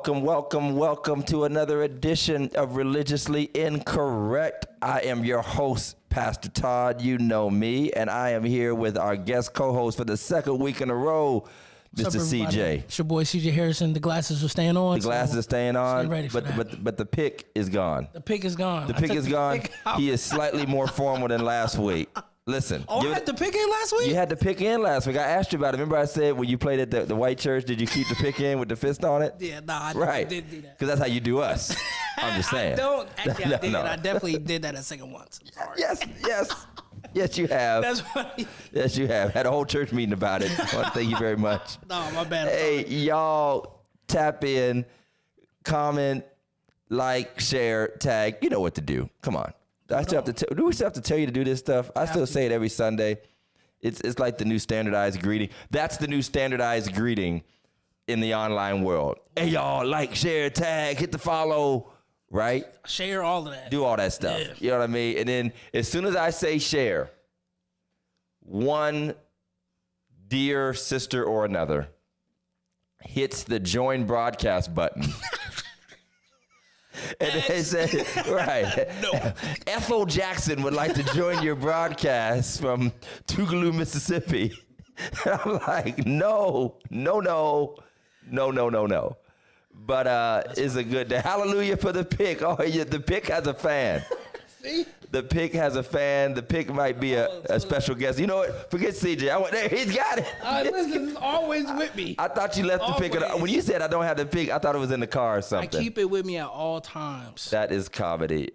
welcome to another edition of Religiously Incorrect. I am your host, Pastor Todd. You know me, and I am here with our guest co-host for the second week in a row, Mr. CJ. It's your boy CJ Harrison. The glasses are staying on. The glasses are staying on, ready for but the pick is gone. The pick is gone. The pick is gone. He is slightly more formal than last week. Listen. Oh, I had the pick in last week? You had the pick in last week. I asked you about it. Remember I said when you played at the white church, did you keep the pick in with the fist on it? Yeah, I did do that. Because that's how you do us. I'm just saying. Actually, I did. No. I definitely did that a second once. I'm sorry. Yes, you have. That's funny. Yes, you have. Had a whole church meeting about it. Thank you very much. No, my bad. Hey, y'all, tap in, comment, like, share, tag. You know what to do. Come on. Do we still have to tell you to do this stuff? I still say it every Sunday. It's like the new standardized greeting. That's the new standardized greeting in the online world. Hey, y'all, like, share, tag, hit the follow, right? Share all of that. Do all that stuff. Yeah. You know what I mean? And then as soon as I say share, one dear sister or another hits the join broadcast button. And they said, right. No. Ethel Jackson would like to join your broadcast from Tougaloo, Mississippi. I'm like, no. But it's a good day. Hallelujah for the pick. Oh, yeah, the pick has a fan. See? The pick has a fan. The pick might be a special guest. You know what? Forget CJ. I went there. He's got it. Listen, it's always with me. I thought you left the pick. When you said I don't have the pick, I thought it was in the car or something. I keep it with me at all times. That is comedy.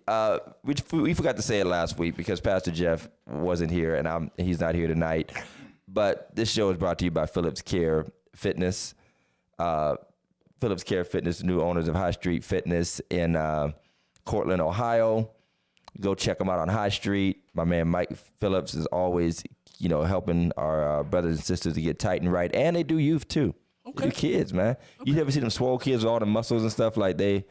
We forgot to say it last week because Pastor Jeff wasn't here and he's not here tonight. But this show is brought to you by Phillips Care Fitness. Phillips Care Fitness, new owners of High Street Fitness in Cortland, Ohio. Go check them out on High Street. My man Mike Phillips is always, helping our brothers and sisters to get tight and right. And they do youth too. Okay. They do kids, man. Okay. You ever see them swole kids with all the muscles and stuff? Like they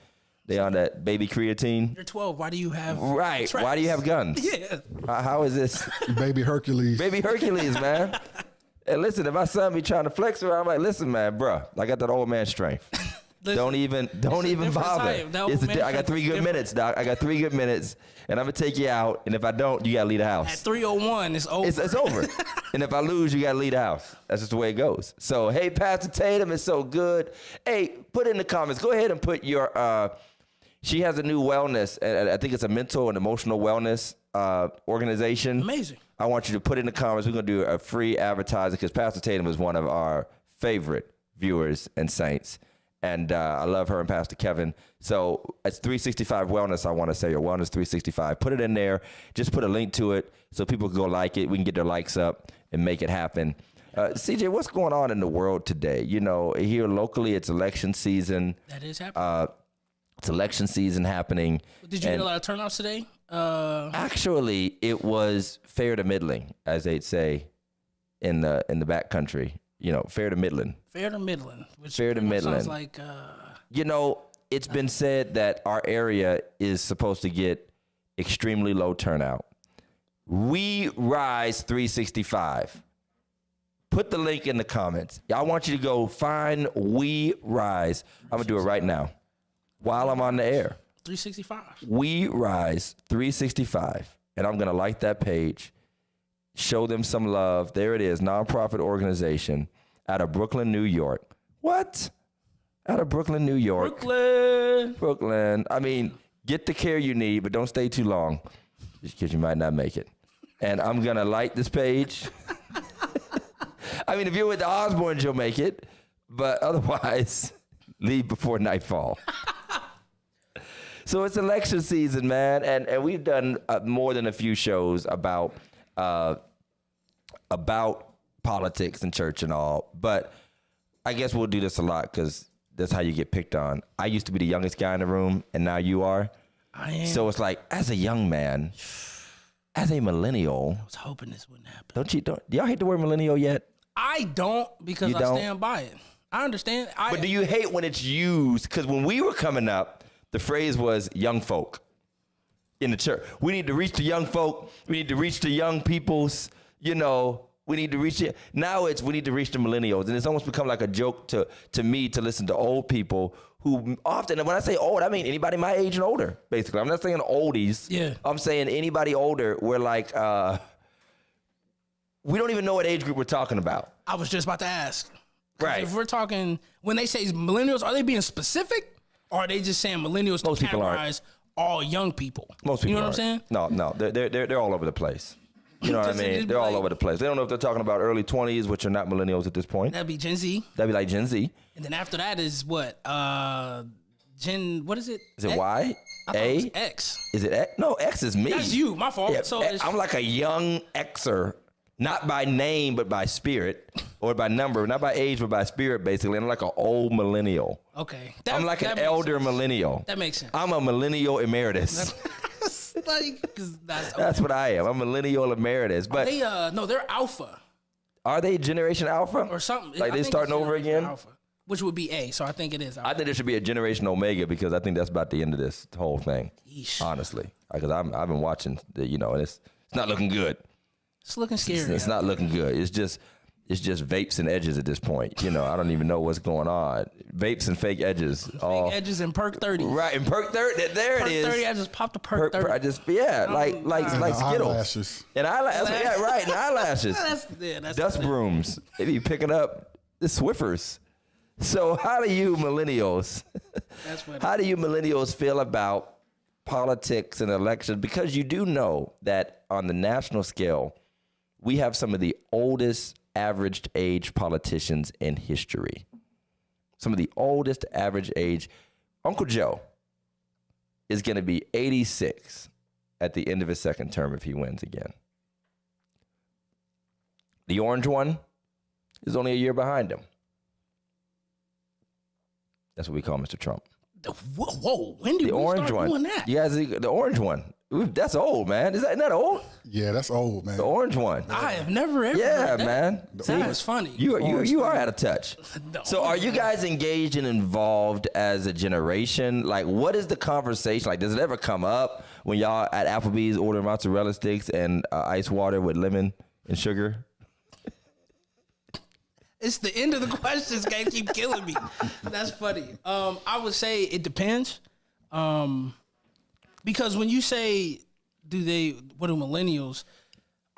on that baby creatine. You're 12. Why do you have traps? Why do you have guns? Yeah. How is this? Baby Hercules. Baby Hercules, man. And listen, if my son be trying to flex around, I'm like, listen, man, bro, I got that old man strength. Don't even bother. I got 3 good minutes, Doc. I got 3 good minutes, and I'm gonna take you out. And if I don't, you gotta leave the house. At 3:01, it's over. It's over. And if I lose, you gotta leave the house. That's just the way it goes. So, hey, Pastor Tatum is so good. Hey, put in the comments. Go ahead and put your. She has a new wellness, and I think it's a mental and emotional wellness organization. Amazing. I want you to put in the comments. We're gonna do a free advertising because Pastor Tatum is one of our favorite viewers and saints. And I love her and Pastor Kevin. So it's 365 Wellness, I want to say, or Wellness 365. Put it in there. Just put a link to it so people can go like it. We can get their likes up and make it happen. CJ, what's going on in the world today? Here locally, it's election season. That is happening. It's election season happening. Did you get a lot of turnouts today? Actually, it was fair to middling, as they'd say in the backcountry. Fair to middling. Fair to middling. Which fair to middling. Sounds like. It's been said that our area is supposed to get extremely low turnout. We Rise 365. Put the link in the comments. I want you to go find We Rise. I'm going to do it right now while I'm on the air. 365. We Rise 365. And I'm going to like that page. Show them some love. There it is. Nonprofit organization out of Brooklyn, New York. What? Out of Brooklyn, New York. Brooklyn. I mean, get the care you need, but don't stay too long because you might not make it. And I'm going to like this page. I mean, if you're with the Osborns, you'll make it. But otherwise, leave before nightfall. So it's election season, man. And we've done more than a few shows about politics and church and all, but I guess we'll do this a lot because that's how you get picked on. I used to be the youngest guy in the room, and now you are. I am. So it's like, as a young man, as a millennial, I was hoping this wouldn't happen. Do y'all hate the word millennial yet? I don't because I stand by it. I understand. But do you hate when it's used? Because when we were coming up, the phrase was young folk in the church. We need to reach the young folk. We need to reach the young peoples. We need to reach it. Now we need to reach the millennials. And it's almost become like a joke to me to listen to old people who often, and when I say old, I mean anybody my age and older, basically. I'm not saying oldies. Yeah. I'm saying anybody older. We're like, we don't even know what age group we're talking about. I was just about to ask. Right. If we're talking, when they say millennials, are they being specific? Or are they just saying millennials to categorize all young people? Most people You know what I'm saying? No, they're all over the place. You know what I mean? They're all over the place. They don't know if they're talking about early 20s, which are not millennials at this point. That'd be Gen Z. That'd be like Gen Z. And then after that is what? Gen, what is it? Is it Y? A? X. Is it X? No, X is me. That's you, my fault. Yeah, So I'm like a young Xer, not by name, but by spirit, or by number, not by age, but by spirit, basically. I'm like an old millennial. Okay. I'm like an elder millennial. That makes sense. I'm a millennial emeritus. That's what I am. I'm a millennial emeritus. But they're alpha. Are they Generation Alpha? Or something. Like they starting over again? Alpha, which would be A, so I think it is alpha. I think there should be a Generation Omega because I think that's about the end of this whole thing. Yeesh. Honestly. Because I've been watching, and it's not looking good. It's looking scary. It's not looking good. It's just vapes and edges at this point. I don't even know what's going on. Vapes and fake edges. Fake edges and Perk 30. Right, and Perk 30. There it is. Perk 30. I just popped a Perk 30. Like Skittles. Eyelashes. And eyelashes. Yeah, right. And eyelashes. That's Dust brooms. They be picking up the Swiffers. So how do you millennials? How do you millennials feel about politics and elections? Because you do know that on the national scale, we have some of the oldest averaged age politicians in history. Some of the oldest average age. Uncle Joe is going to be 86 at the end of his second term if he wins again. The orange one is only a year behind him. That's what we call Mr. Trump. Whoa, when did we start doing that? You guys, the orange one. That's old, man. Isn't that old? Yeah, that's old, man. The orange one. I have never ever Yeah, heard that. man. That was funny. You are out of touch. So are you guys engaged and involved as a generation? Like, what is the conversation? Like, does it ever come up when y'all at Applebee's order mozzarella sticks and ice water with lemon and sugar? It's the end of the questions. Can't keep killing me. That's funny. I would say it depends. Because when you say, what do millennials,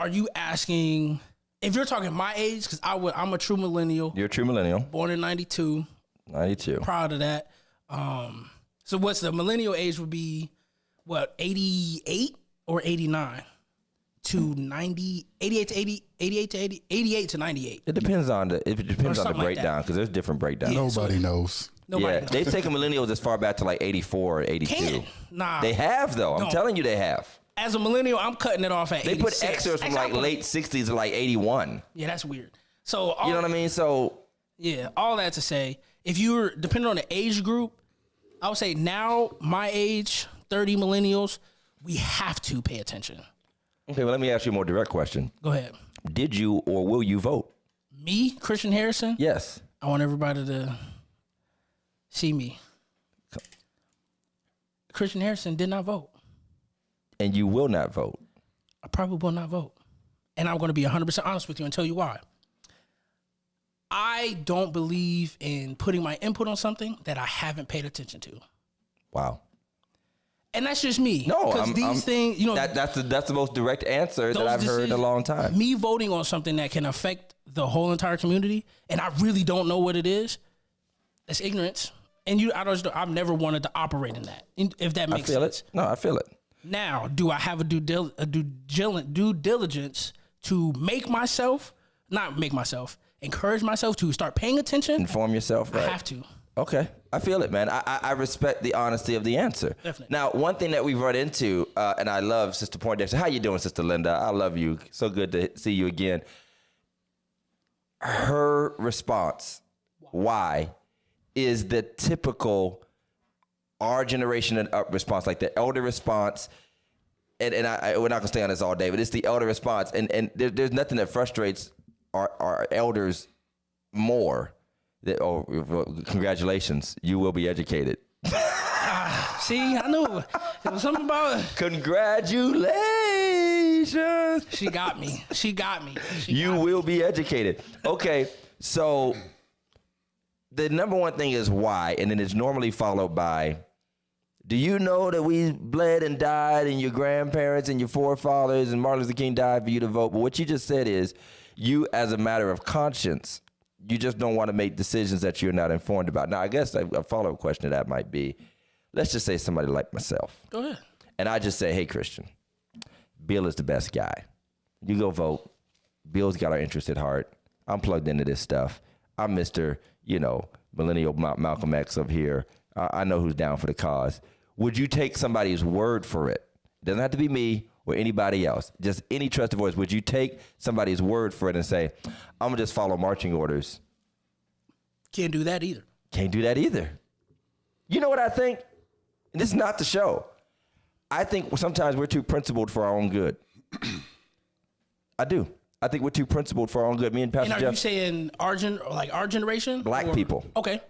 are you asking, if you're talking my age, because I'm a true millennial. You're a true millennial. Born in 92. 92. Proud of that. So what's the millennial age would be, 88 or 89? To 90, 88 to 80, 88 to 80, 88 to 98. It depends on the breakdown, because there's different breakdowns. Nobody knows. Nobody knows. They've taken millennials as far back to like 84 or 82. Nah. They have, though. I'm telling you they have. As a millennial, I'm cutting it off at 86. They put extras from like late 60s to like 81. Yeah, that's weird. So you know what I mean? So yeah, all that to say, if you're depending on the age group, I would say now my age, 30 millennials, we have to pay attention. Okay, well, let me ask you a more direct question. Go ahead. Did you or will you vote? Me, Christian Harrison? Yes. I want everybody to see me. Christian Harrison did not vote. And you will not vote? I probably will not vote. And I'm going to be 100% honest with you and tell you why. I don't believe in putting my input on something that I haven't paid attention to. Wow. And that's just me. No, because these things, that's the most direct answer that I've heard in a long time. Me voting on something that can affect the whole entire community, and I really don't know what it is. That's ignorance. And I've never wanted to operate in that. If that makes sense. No, I feel it. Now, do I have a due diligence to encourage myself to start paying attention? Inform yourself, right? I have to. Okay. I feel it, man. I respect the honesty of the answer. Definitely. Now, one thing that we've run into, and I love Sister Poindexter. How you doing, Sister Linda? I love you. So good to see you again. Her response, why, is the typical our generation and up response, like the elder response. And we're not going to stay on this all day, but it's the elder response. And there's nothing that frustrates our elders more. Congratulations, you will be educated. See, I knew it was something about it. Congratulations. She got me. You will be educated. Okay, so the number one thing is why, and then it's normally followed by, do you know that we bled and died and your grandparents and your forefathers and Martin Luther King died for you to vote? But what you just said is you, as a matter of conscience, you just don't want to make decisions that you're not informed about. Now, I guess a follow-up question to that might be, let's just say somebody like myself. Go ahead. And I just say, hey, Christian, Bill is the best guy. You go vote. Bill's got our interest at heart. I'm plugged into this stuff. I'm Mr., millennial Malcolm X of here. I know who's down for the cause. Would you take somebody's word for it? It doesn't have to be me or anybody else. Just any trusted voice. Would you take somebody's word for it and say, I'm going to just follow marching orders? Can't do that either. Can't do that either. You know what I think? And this is not the show. I think sometimes we're too principled for our own good. I do. I think we're too principled for our own good. Me and Pastor Jeff. And are you saying our generation? Black people. Okay.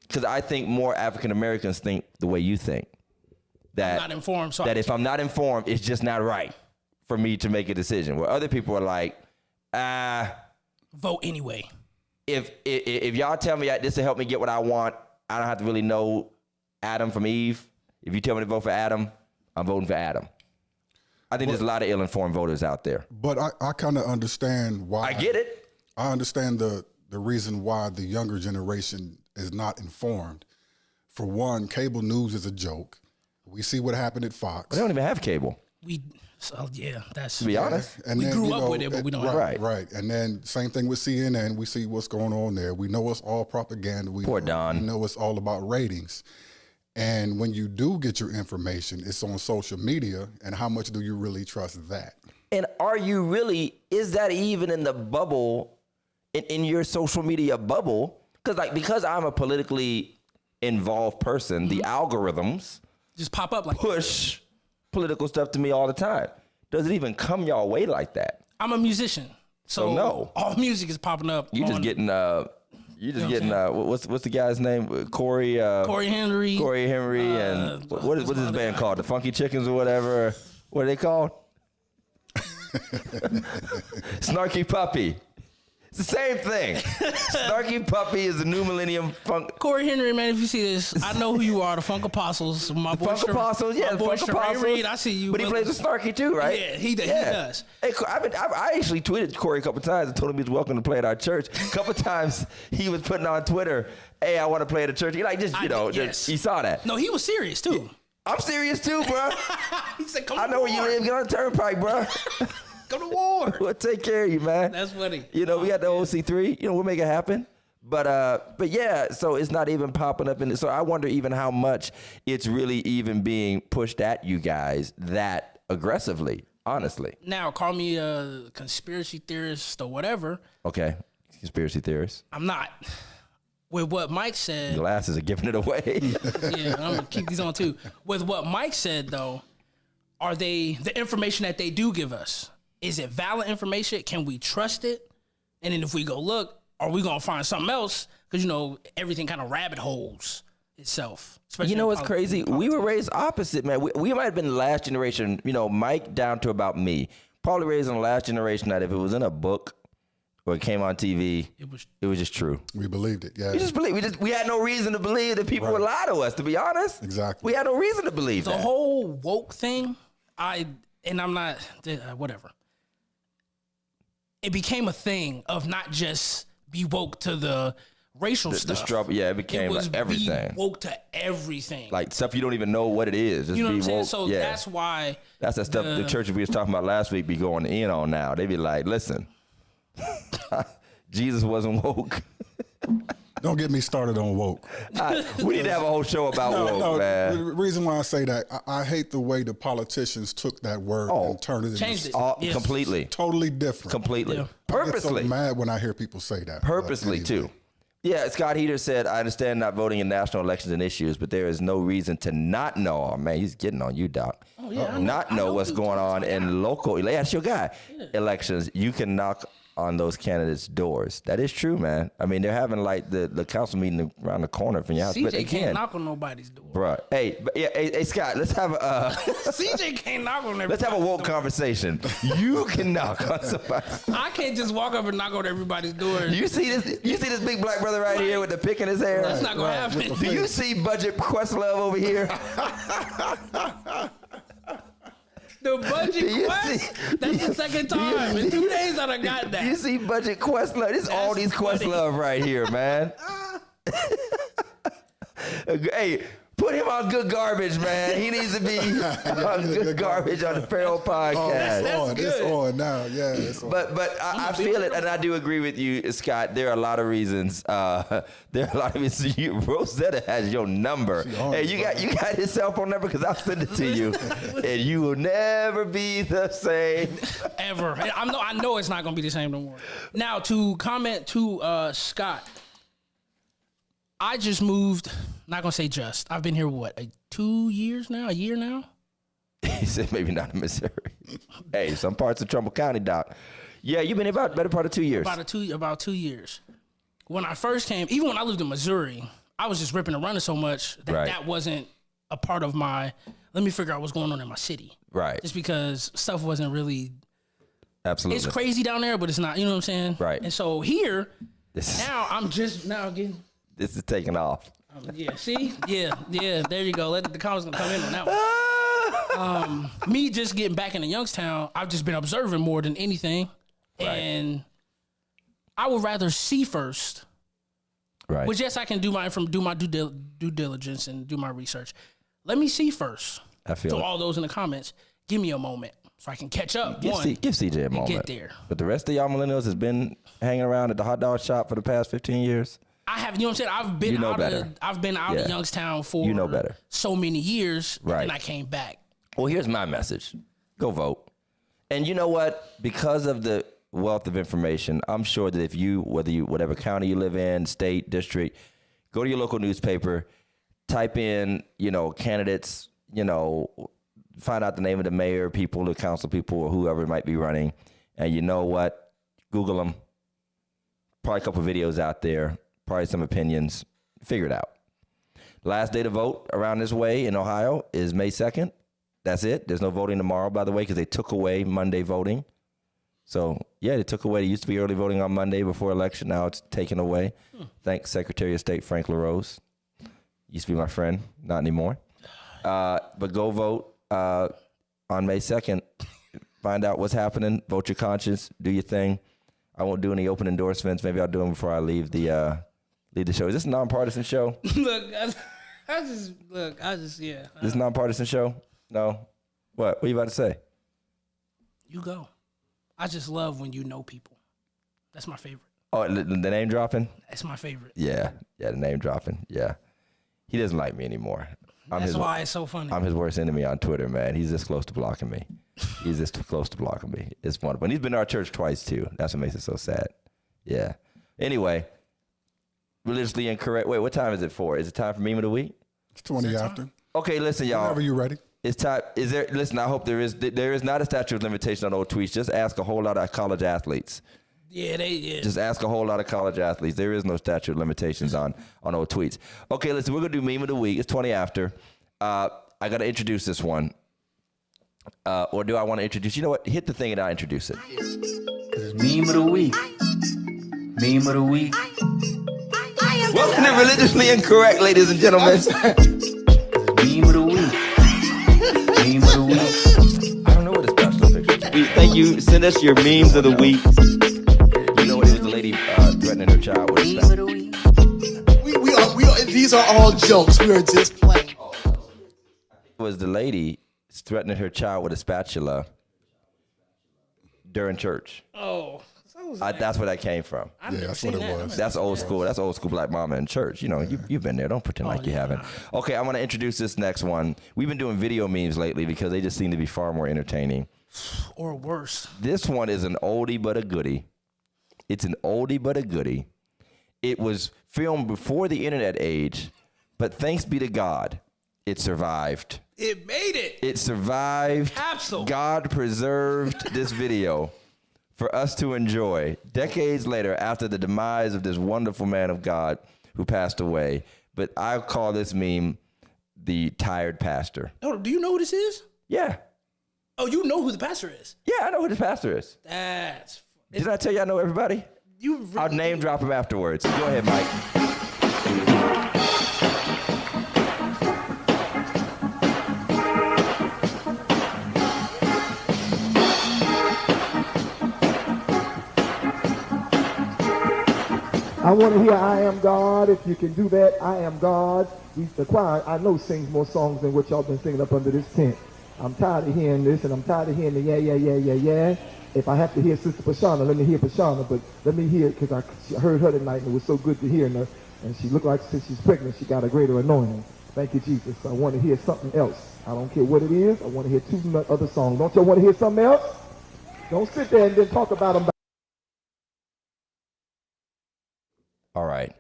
Because I think more African Americans think the way you think. That I'm not informed. So that if I'm not informed, it's just not right for me to make a decision. Where other people are like, vote anyway. If y'all tell me this will help me get what I want, I don't have to really know Adam from Eve. If you tell me to vote for Adam, I'm voting for Adam. I think there's a lot of ill-informed voters out there. But I kind of understand why. I get it. I understand the reason why the younger generation is not informed. For one, cable news is a joke. We see what happened at Fox. They don't even have cable. That's. To be honest. And we then, grew up with it, but we don't have it. Right. And then same thing with CNN. We see what's going on there. We know it's all propaganda. Poor Don. We know it's all about ratings. And when you do get your information, it's on social media. And how much do you really trust that? And are you really, is that even in the bubble, in your social media bubble? Because I'm a politically involved person, the algorithms Just pop up like push political stuff to me all the time. Does it even come your way like that? I'm a musician, so no. All music is popping up. You just getting what's the guy's name? Corey Henry. Corey Henry and what is this band called? The Funky Chickens or whatever. What are they called? Snarky Puppy. It's the same thing. Snarky Puppy is the new millennium funk. Corey Henry, man, if you see this, I know who you are, the Funk Apostles. My boy Funk Apostles, yeah, my the boy Funk Sheree Apostles. Reed, I see you. But he plays with Snarky too, right? Yeah, he does. Hey, I actually tweeted Corey a couple times and told him he was welcome to play at our church. A couple times he was putting on Twitter, hey, I want to play at the church. He you saw that. No, he was serious too. I'm serious too, bro. He said, "Come I know where you live. Get on the turnpike, bro. Go to war." We'll take care of you, man. That's funny. We got the OC3. We'll make it happen. But yeah, so it's not even popping up in it. So I wonder even how much it's really even being pushed at you guys that aggressively, honestly. Now, call me a conspiracy theorist or whatever. Okay, conspiracy theorist. I'm not. With what Mike said. Glasses are giving it away. Yeah, I'm going to keep these on too. With what Mike said, though, are they the information that they do give us? Is it valid information? Can we trust it? And then if we go look, are we going to find something else? Because, everything kind of rabbit holes itself. You know what's crazy? We were raised opposite, man. We might have been the last generation, Mike down to about me. Probably raised in the last generation that if it was in a book or it came on TV, it was just true. We believed it, yeah. We just believed. We had no reason to believe that people would lie to us, to be honest. Exactly. We had no reason to believe the that. The whole woke thing, I'm not, whatever. It became a thing of not just be woke to the racial stuff. It became everything. Be woke to everything. Like stuff you don't even know what it is. Just you know be what I'm saying? woke. So that's why. That's that stuff the church we was talking about last week be going in on now. They be like, listen, Jesus wasn't woke. Don't get me started on woke. We need to have a whole show about woke, man. The reason why I say that, I hate the way the politicians took that word and turned it into completely. Totally different. Completely. Yeah. Purposely. I get so mad when I hear people say that. Purposely, too. Yeah, Scott Heater said, I understand not voting in national elections and issues, but there is no reason to not know. Oh, man, he's getting on you, Doc. Oh, yeah. Not know what's going on in local, that's your guy, elections. You can knock on those candidates' doors. That is true, man. I mean, they're having like the council meeting around the corner from your house. CJ can't knock on nobody's door. Bruh. Hey, Scott, let's have a CJ can't knock on everybody's let's have a woke conversation. You can knock on somebody. I can't just walk up and knock on everybody's door. You see this big black brother right here with the pick in his hair? That's not gonna happen. Do you see Budget Questlove over here? The Budget Quest? That's the second time. In 2 days I done got that. You see Budget Questlove? This all these Questlove right here, man. Hey, put him on Good Garbage, man. He needs to be on Good Garbage on the Feral Podcast. It's on now. Yeah, it's on. But I feel it, and I do agree with you, Scott. There are a lot of reasons. Rosetta has your number. Hey, you got his cell phone number? Because I'll send it to you, and you will never be the same. Ever. I know it's not going to be the same no more. Now, to comment to Scott, I just moved, not going to say just. I've been here, what, 2 years now? A year now? He said maybe not in Missouri. Hey, some parts of Trumbull County, Doc. Yeah, you've been here about better part of 2 years. About 2 years. When I first came, even when I lived in Missouri, I was just ripping and running so much that that wasn't a part of my, let me figure out what's going on in my city. Right. Just because stuff wasn't really. Absolutely. It's crazy down there, but it's not, you know what I'm saying? Right. And so here, I'm just now getting. This is taking off. Yeah, see? Yeah, there you go. The comments gonna come in on that one. Me just getting back into Youngstown, I've just been observing more than anything. Right. And I would rather see first. Right. Which, yes, I can do my due diligence and do my research. Let me see first. I feel to it. all those in the comments, give me a moment so I can catch up. Give CJ a moment. Get there. But the rest of y'all millennials has been hanging around at the hot dog shop for the past 15 years. I have, you know what I'm saying? I've been out of Youngstown for so many years, right. And I came back. Well, here's my message. Go vote. And you know what? Because of the wealth of information, I'm sure that if whatever county you live in, state, district, go to your local newspaper, type in, candidates, find out the name of the mayor, people, the council people, or whoever might be running. And you know what? Google them. Probably a couple videos out there. Probably some opinions. Figure it out. Last day to vote around this way in Ohio is May 2nd. That's it. There's no voting tomorrow, by the way, because they took away Monday voting. So, yeah, they took away. It used to be early voting on Monday before election. Now it's taken away. Thanks, Secretary of State Frank LaRose. Used to be my friend. Not anymore. But go vote on May 2nd. Find out what's happening. Vote your conscience. Do your thing. I won't do any open endorsements. Maybe I'll do them before I leave the show. Is this a nonpartisan show? I just, yeah. This is a nonpartisan show? No? What are you about to say? You go. I just love when you know people. That's my favorite. Oh, the name dropping? That's my favorite. Yeah, the name dropping. Yeah. He doesn't like me anymore. That's why it's so funny. I'm his worst enemy on Twitter, man. He's this close to blocking me. It's wonderful. And he's been to our church twice, too. That's what makes it so sad. Yeah. Anyway, religiously incorrect. Wait, what time is it for? Is it time for meme of the week? It's 20 after. Okay, listen, y'all. Whenever you're ready. It's time. Listen, I hope there is not a statute of limitation on old tweets. Just ask a whole lot of college athletes. Yeah, Just ask a whole lot of college athletes. There is no statute of limitations on old tweets. Okay, listen, we're going to do meme of the week. It's 20 after. I got to introduce this one. Or do I want to introduce? You know what? Hit the thing and I'll introduce it. Meme of the week. Meme of the week. Welcome to Religiously Incorrect, ladies and gentlemen. Meme of the week. Meme of the week. I don't know what this bachelor picture is. Thank you. Send us your memes of the week. You know what? It was the lady threatening her child with Meme of the week. We are, these are all jokes. We are just playing. It was the lady threatening her child with a spatula during church. Oh. That's where that came from. Yeah, that's what it was. That's old school. That's old school black mama in church. You've been there. Don't pretend like you haven't. Okay, I'm going to introduce this next one. We've been doing video memes lately because they just seem to be far more entertaining. Or worse. This one is an oldie but a goodie. It's an oldie but a goodie. It was filmed before the internet age, but thanks be to God, it survived. It made it. It survived. Capsule. God preserved this video for us to enjoy decades later after the demise of this wonderful man of God who passed away. But I call this meme the tired pastor. Oh, do you know who this is? Yeah. Oh, you know who the pastor is. Yeah, I know who this pastor is. Did I tell you I know everybody? You really I'll name drop him afterwards. Go ahead, Mike. I want to hear I Am God. If you can do that, I Am God. The choir, I know, sings more songs than what y'all been singing up under this tent. I'm tired of hearing this, and I'm tired of hearing the yeah. If I have to hear Sister Pashana, let me hear Pashana, but let me hear it because I heard her tonight, and it was so good to hear her. And she looked like since she's pregnant, she got a greater anointing. Thank you, Jesus. I want to hear something else. I don't care what it is. I want to hear 2 other songs. Don't y'all want to hear something else? Don't sit there and then talk about them. All right.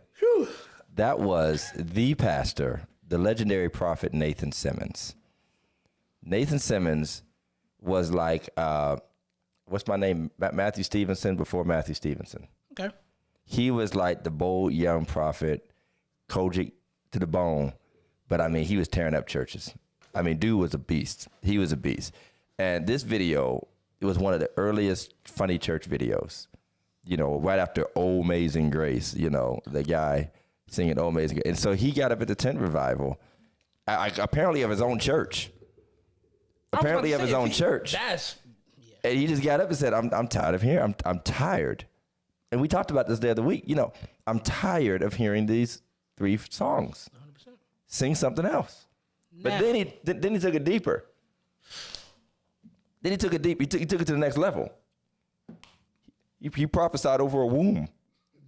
That was the pastor, the legendary prophet Nathan Simmons. Nathan Simmons was like, what's my name? Matthew Stevenson before Matthew Stevenson. Okay. He was like the bold young prophet, Kojic to the bone. But I mean, he was tearing up churches. I mean, dude was a beast. He was a beast. And this video, it was one of the earliest funny church videos. You know, right after Oh Amazing Grace, you know, the guy singing Oh Amazing Grace. And so he got up at the tent revival, apparently of his own church. Apparently of his own church. And he just got up and said, I'm tired of hearing, I'm tired. And we talked about this the other week. You know, I'm tired of hearing these 3 songs. 100%. Sing something else. But then he took it deeper. Then he took it deep. He took it to the next level. He prophesied over a womb.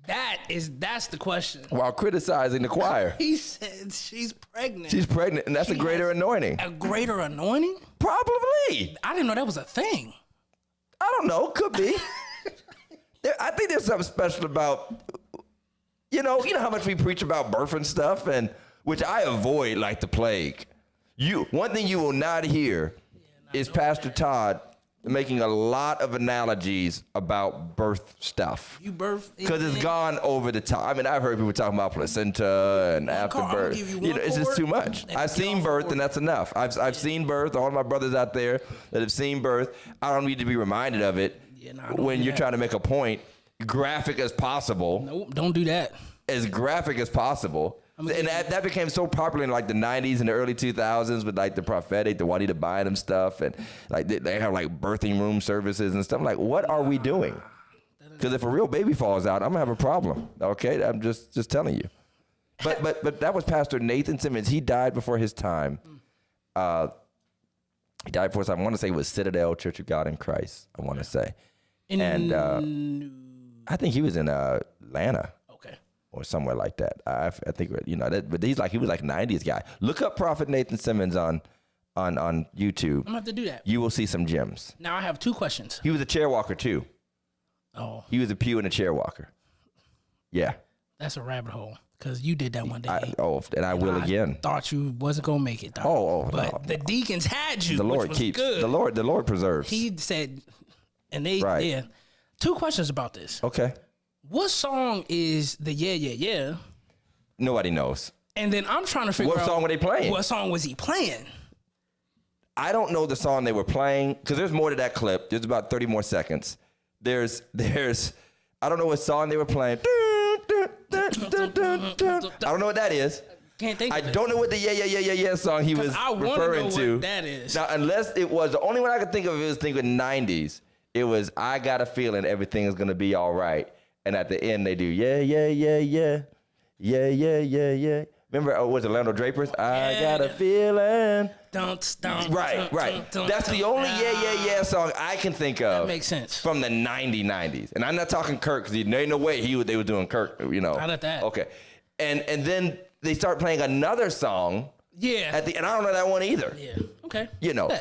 That's the question. While criticizing the choir. He said she's pregnant. She's pregnant, and that's a greater anointing. A greater anointing? Probably. I didn't know that was a thing. I don't know. Could be. I think there's something special about, you know how much we preach about birth and stuff, and which I avoid like the plague. One thing you will not hear is Pastor Todd making a lot of analogies about birth stuff. You birth because it's gone over the top. I mean, I've heard people talking about placenta and afterbirth. It's just too much. I've seen birth, and that's enough. I've seen birth. All my brothers out there that have seen birth, I don't need to be reminded of it when you're trying to make a point, graphic as possible. Nope, don't do that. As graphic as possible. And that became so popular in like the 90s and the early 2000s with like the prophetic, the Juanita Bynum stuff, and like they have like birthing room services and stuff. Like, what are we doing? Because if a real baby falls out, I'm gonna have a problem. Okay, I'm just telling you. But that was Pastor Nathan Simmons. He died before his time. He died before his time. I want to say it was Citadel Church of God in Christ. I want to say, and I think he was in Atlanta. Or somewhere like that. I think, but he was like a 90s guy. Look up Prophet Nathan Simmons on YouTube. I'm gonna have to do that. You will see some gems. Now I have 2 questions. He was a chair walker too. Oh. He was a pew and a chair walker. Yeah. That's a rabbit hole. Because you did that one day. And I will again. Thought you wasn't gonna make it. But no. the deacons had you. The Lord which keeps. was good. The Lord preserves. He said, and they right. Yeah. 2 questions about this. Okay. What song is the yeah? Nobody knows. And then I'm trying to figure out what song were they playing? What song was he playing? I don't know the song they were playing because there's more to that clip. There's about 30 more seconds. There's I don't know what song they were playing. I don't know what that is. Can't think. I don't know what the yeah song he was referring to. What that is. Now, unless it was the only one I could think of. It was thinking 90s. It was I got a feeling everything is gonna be all right. And at the end, they do, yeah. Remember, was it Lando Draper's? I got a feeling. Right. That's the only yeah song I can think of. That makes sense. From the 90s. And I'm not talking Kirk, because there ain't no way they were doing Kirk, Not at that. Okay. And then they start playing another song. Yeah. And I don't know that one either. Yeah. Okay.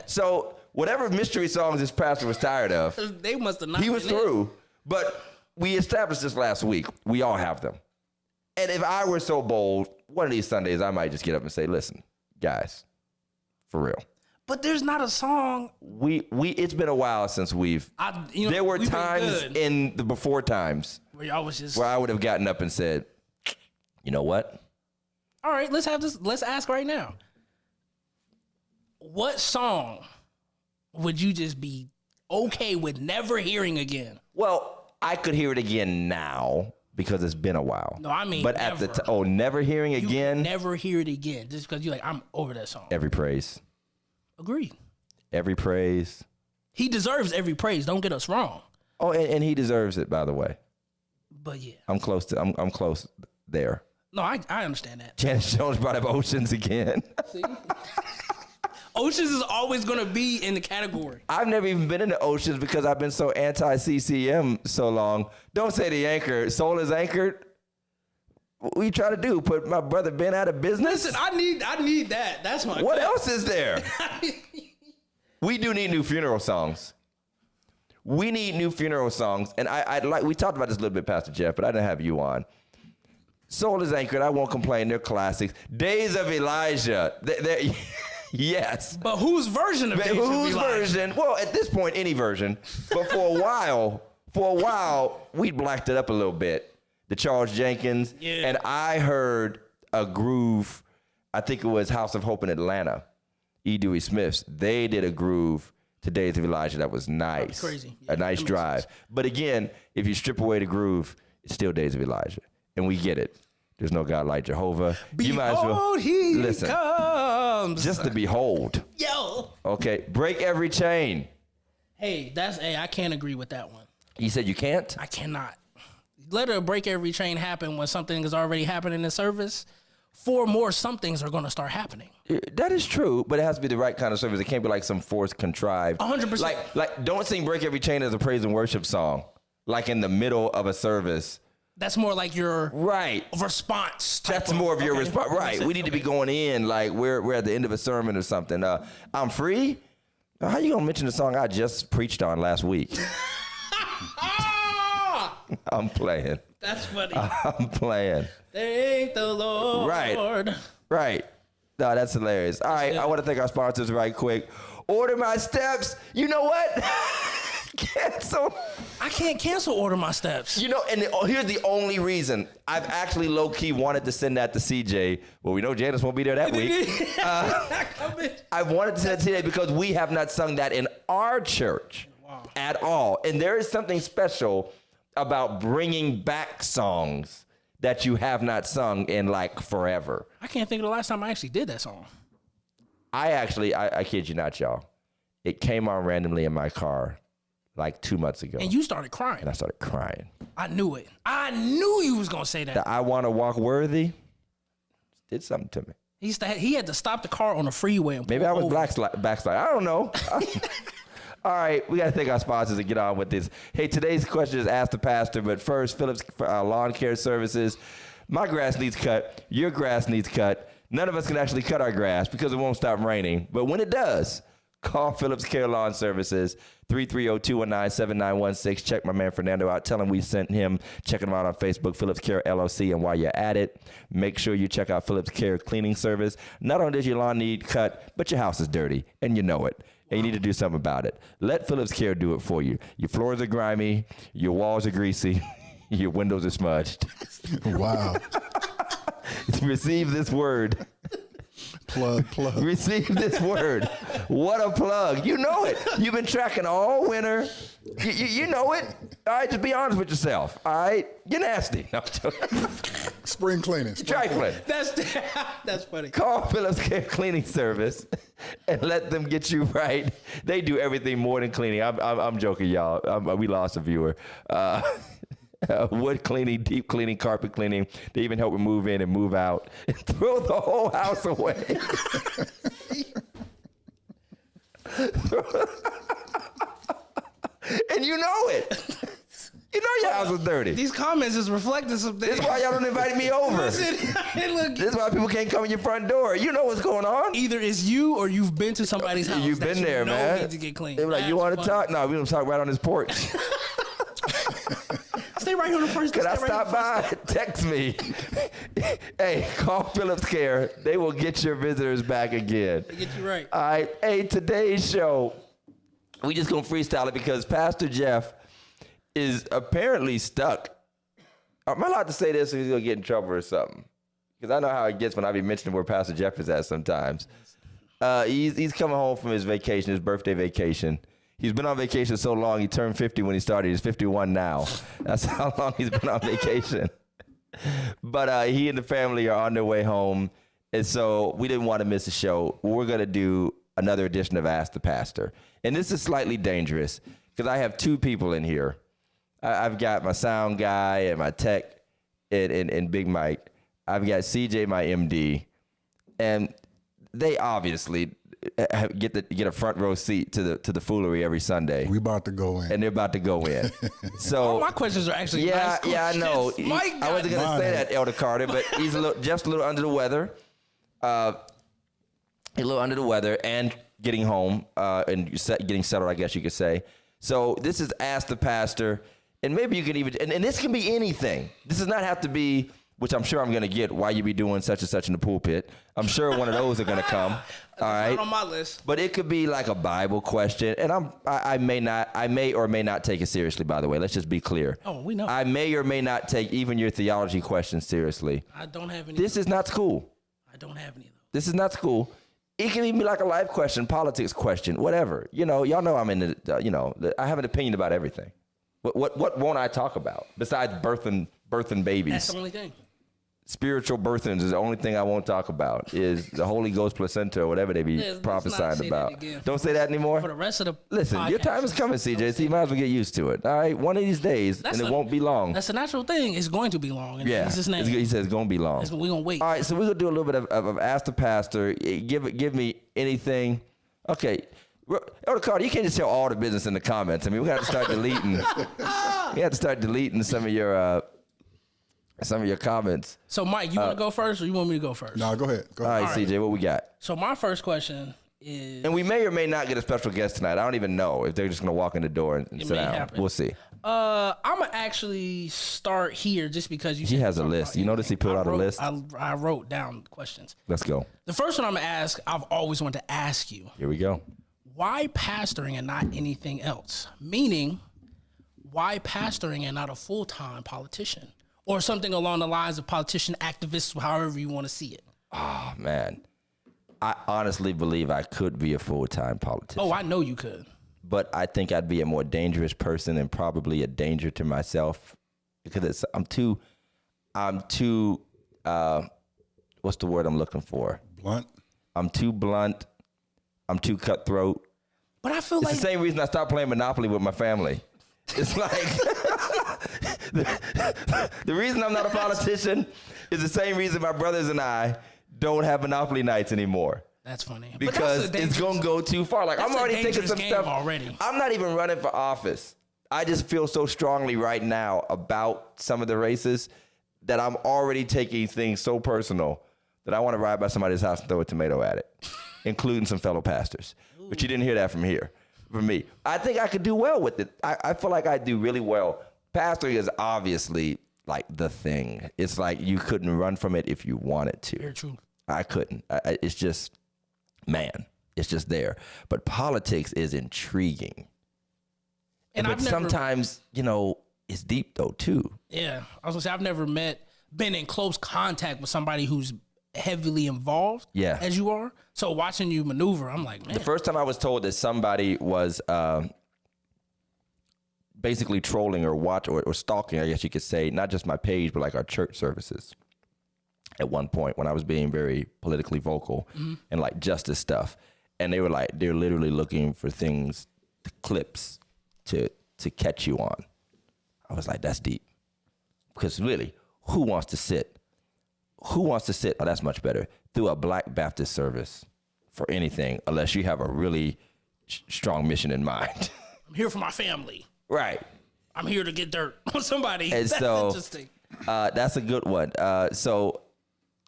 So whatever mystery songs this pastor was tired of, they must have not. He was through. But we established this last week. We all have them. And if I were so bold, one of these Sundays, I might just get up and say, listen, guys, for real. But there's not a song. It's been a while since there were times in the before times where y'all was just where I would have gotten up and said, you know what? All right, let's ask right now. What song would you just be okay with never hearing again? Well, I could hear it again now because it's been a while. No, I mean, but never. at the time, never hearing again. Never hear it again, just because you're like, I'm over that song. Every praise. Agreed. Every praise. He deserves every praise. Don't get us wrong. Oh, and he deserves it, by the way. But yeah, I'm close there. no, I understand that. Janet Jones brought up Oceans again. See? Oceans is always going to be in the category. I've never even been into Oceans because I've been so anti-CCM so long. Don't say the anchor. Soul is anchored. What you trying to do? Put my brother Ben out of business? Listen, I need that. That's my. What else is there? We do need new funeral songs. We need new funeral songs. And I like, we talked about this a little bit, Pastor Jeff, but I didn't have you on. Soul is anchored. I won't complain. They're classics. Days of Elijah. Yes. But whose version of Days of Elijah? Whose version? Well, at this point, any version. But for a while, we blacked it up a little bit. The Charles Jenkins. Yeah. And I heard a groove, I think it was House of Hope in Atlanta. E. Dewey Smith's. They did a groove to Days of Elijah that was nice. Crazy. Yeah, a nice drive. But again, if you strip away the groove, it's still Days of Elijah. And we get it. There's no God like Jehovah. You might as well he comes. Just to behold. Yo. Okay, break every chain. Hey, I can't agree with that one. You said you can't? I cannot. Let a break every chain happen when something is already happening in the service. 4 more somethings are going to start happening. That is true, but it has to be the right kind of service. It can't be like some forced contrived. 100%. Like don't sing Break Every Chain as a praise and worship song, like in the middle of a service. That's more like your right response. That's more of your response. Right. We need to be going in like we're at the end of a sermon or something. I'm free? How you going to mention the song I just preached on last week? I'm playing. That's funny. I'm playing. Thank the Lord. Right. No, that's hilarious. All right, I want to thank our sponsors right quick. Order My Steps. You know what? Cancel. I can't cancel Order My Steps. You know, and here's the only reason. I've actually low-key wanted to send that to CJ. Well, we know Janice won't be there that week. I wanted to send it today because we have not sung that in our church at all. And there is something special about bringing back songs that you have not sung in like forever. I can't think of the last time I actually did that song. I kid you not, y'all. It came on randomly in my car like 2 months ago. And you started crying. And I started crying. I knew it. I knew you was going to say that. The I Want to Walk Worthy did something to me. He had to stop the car on the freeway. And maybe I was over. backslide. I don't know. All right, we got to thank our sponsors and get on with this. Hey, today's question is Ask the Pastor, but first, Phillips Lawn Care Services. My grass needs cut. Your grass needs cut. None of us can actually cut our grass because it won't stop raining. But when it does, call Phillips Care Lawn Services, 330-219-7916. Check my man Fernando out. Tell him we sent him. Check him out on Facebook, Phillips Care LLC. And while you're at it, make sure you check out Phillips Care Cleaning Service. Not only does your lawn need cut, but your house is dirty, and you know it. And you need to do something about it. Let Phillips Care do it for you. Your floors are grimy. Your walls are greasy. Your windows are smudged. Wow. Receive this word. Plug. Receive this word. What a plug. You know it. You've been tracking all winter. You know it. All right, just be honest with yourself. All right? You're nasty. No, I'm joking. Spring cleaning. Trifling. That's funny. Call Phillips Care Cleaning Service and let them get you right. They do everything more than cleaning. I'm joking, y'all. We lost a viewer. Wood cleaning, deep cleaning, carpet cleaning. They even help with move in and move out and throw the whole house away. And you know it. You know your house is dirty. These comments is reflecting some things. This is why y'all don't invite me over. Listen, look, This is why people can't come in your front door. You know what's going on. either it's you or you've been to somebody's house. You've been there, man. Needs to get clean. They were like, you want to talk? No, we don't talk right on this porch. stay right here on the first. Can I stay right stop by? Text me. Hey, call Phillips Care. They will get your visitors back again. They get you right. All right. Hey, today's show, we just gonna freestyle it because Pastor Jeff is apparently stuck. Am I allowed to say this or he's gonna get in trouble or something? Because I know how it gets when I be mentioning where Pastor Jeff is at sometimes. He's coming home from his vacation, his birthday vacation. He's been on vacation so long, he turned 50 when he started. He's 51 now. That's how long he's been on vacation. But he and the family are on their way home. And so we didn't want to miss a show. We're going to do another edition of Ask the Pastor. And this is slightly dangerous because I have two people in here. I've got my sound guy and my tech and Big Mike. I've got CJ, my MD. And they obviously get a front row seat to the foolery every Sunday. We about to go in. And they're about to go in. So All my questions are actually nice I know. questions. Mike I wasn't got gonna say that, Elder Carter, but he's just a little under the weather. A little under the weather and getting home and getting settled, I guess you could say. So this is Ask the Pastor, and maybe you can even and this can be anything. This does not have to be, which I'm sure I'm going to get, why you be doing such and such in the pulpit. I'm sure one of those are going to come. All right. Not on my list. But it could be like a Bible question, and I may or may not take it seriously. By the way, let's just be clear. Oh, we know. I may or may not take even your theology questions seriously. I don't have any. This is not school. I don't have any of those. This is not school. It can even be like a life question, politics question, whatever. You know, y'all know I'm in the. I have an opinion about everything. What won't I talk about besides birthing babies? That's the only thing. Spiritual birthings is the only thing I won't talk about is the Holy Ghost placenta or whatever they be Let's prophesying not say about. that again. Don't say that anymore. For the rest of the Listen, your podcast, time is coming, CJ. So you might as well get used to it. All right, one of these days, and it won't be long. That's a natural thing. It's going to be long. In Jesus' name. He says it's gonna be long. We're gonna wait. All right, so we're gonna do a little bit of Ask the Pastor. Give me anything. Okay, Elder Carter, you can't just tell all the business in the comments. I mean, we got to start deleting. We have to start deleting some of your comments. So, Mike, you want to go first, or you want me to go first? No, go ahead. Go All ahead. right, CJ, what we got? So, my first question is, And we may or may not get a special guest tonight. I don't even know if they're just gonna walk in the door and sit may down. happen. We'll see. I'm gonna actually start here just because He has a list. You notice he put out a list. I wrote down questions. Let's go. The first one I'm gonna ask, I've always wanted to ask you: Here we go. why pastoring and not anything else? Meaning, why pastoring and not a full-time politician? Or something along the lines of politician, activist, however you want to see it. Oh man, I honestly believe I could be a full-time politician. Oh, I know you could. But I think I'd be a more dangerous person and probably a danger to myself because I'm too. What's the word I'm looking for? Blunt. I'm too blunt. I'm too cutthroat. But I feel It's like the same reason I stopped playing Monopoly with my family. It's like the reason I'm not a politician is the same reason my brothers and I don't have Monopoly nights anymore. that's funny. But Because that's a it's going to go too far. Like, that's I'm already a thinking dangerous some game stuff. already. I'm not even running for office. I just feel so strongly right now about some of the races that I'm already taking things so personal that I want to ride by somebody's house and throw a tomato at it, including some fellow pastors. Ooh. But you didn't hear that from me. I think I could do well with it. I feel like I do really well. Pastoring is obviously like the thing. It's like you couldn't run from it if you wanted to. Very true. I couldn't. It's just, man, it's just there. But politics is intriguing. And but sometimes, it's deep though too. Yeah, I was gonna say I've never been in close contact with somebody who's heavily involved. Yeah. As you are. So watching you maneuver, I'm like, man. The first time I was told that somebody was basically trolling or stalking, I guess you could say, not just my page, but like our church services. At one point when I was being very politically vocal and like justice stuff. And they're literally looking for things, clips to catch you on. I was like, that's deep. Because really, who wants to sit, oh, that's much better, through a Black Baptist service for anything unless you have a really strong mission in mind? I'm here for my family. Right. I'm here to get dirt on somebody. And That's so, interesting. That's a good one. So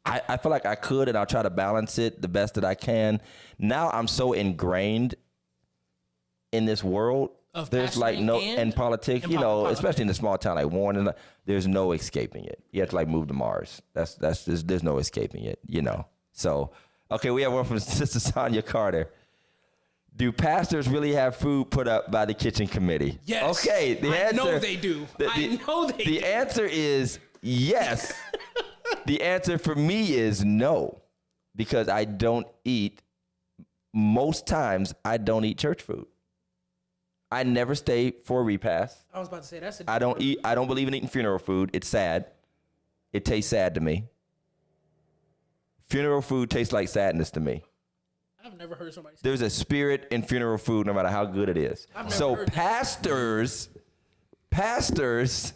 I feel like I could, and I'll try to balance it the best that I can. Now I'm so ingrained in this world, Of There's like pastoring no and politics, and you know, politics. especially in a small town like Warren. And there's no escaping it. You have to like move to Mars. That's there's no escaping it. You know. So okay, we have one from Sister Sonia Carter. Do pastors really have food put up by the kitchen committee? Yes. Okay. The I answer. know they do. I know they do. The answer is yes. The answer for me is no, because I don't eat. Most times, I don't eat church food. I never stay for a repast. I was about to say that's a I don't eat. I don't believe in eating funeral food. It's sad. It tastes sad to me. Funeral food tastes like sadness to me. I've never heard somebody say There's a spirit in funeral food, no matter how good it is. I've never So heard that. pastors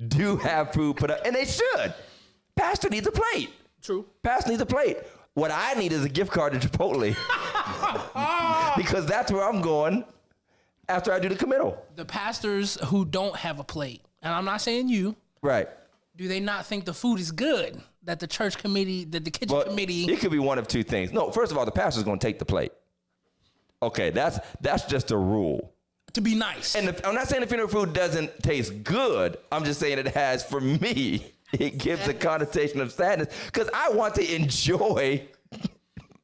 do have food put up, and they should. Pastor needs a plate. True. Pastor needs a plate. What I need is a gift card to Chipotle, because that's where I'm going after I do the committal. The pastors who don't have a plate, and I'm not saying you, Right. do they not think the food is good? That the church committee, that the kitchen committee. It could be one of two things. No, first of all, the pastor's going to take the plate. Okay, that's just a rule. To be nice. And I'm not saying the funeral food doesn't taste good. I'm just saying it has, for me, it gives a connotation of sadness because I want to enjoy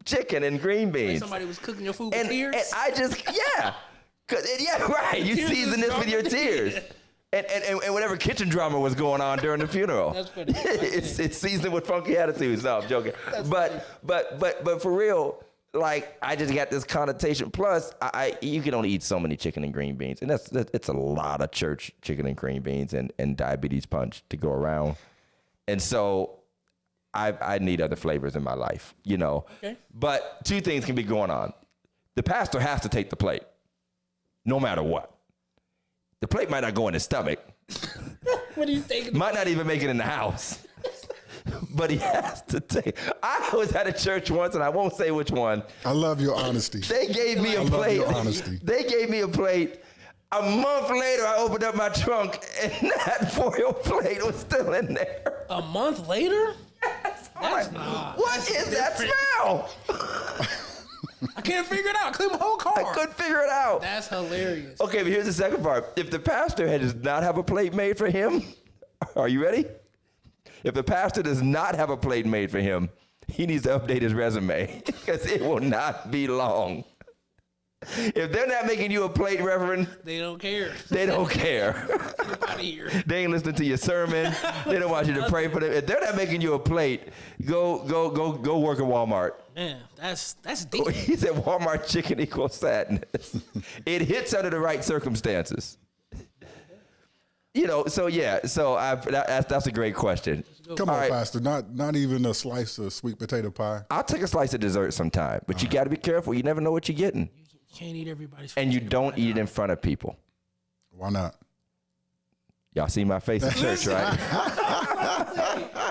chicken and green beans. Somebody was cooking your food with And tears. I just, yeah. Right. You Tears season is this with your drama. tears. And whatever kitchen drama was going on during the funeral. That's funny. It's seasoned with funky attitudes. No, I'm joking. But for real, like I just got this connotation. Plus, you can only eat so many chicken and green beans, and it's a lot of church chicken and green beans and diabetes punch to go around. And so I need other flavors in my life, you know. Okay. But two things can be going on. The pastor has to take the plate, no matter what. The plate might not go in his stomach. What do you think? Might not even make it in the house. But he has to take. I was at a church once, and I won't say which one. I love your honesty. They gave me a I love plate. your honesty. They gave me a plate. A month later, I opened up my trunk, and that foil plate was still in there. A month later? I'm like, what is that smell? I can't figure it out. Clean my whole car. I couldn't figure it out. That's hilarious. Okay, but here's the second part. If the pastor does not have a plate made for him, are you ready? If the pastor does not have a plate made for him, he needs to update his resume because it will not be long. If they're not making you a plate, Reverend, They don't care. they don't care. Get out of here. They ain't listening to your sermon. They don't want you to pray for them. If they're not making you a plate, go work at Walmart. Man, that's deep. He said Walmart chicken equals sadness. It hits under the right circumstances. You know, so yeah, so that's a great question. Come All on, right. Pastor. Not even a slice of sweet potato pie. I'll take a slice of dessert sometime, but you got to be careful. You never know what you're getting. You can't eat everybody's And you food. don't eat it in front of people. Why not? Y'all see my face in church, right?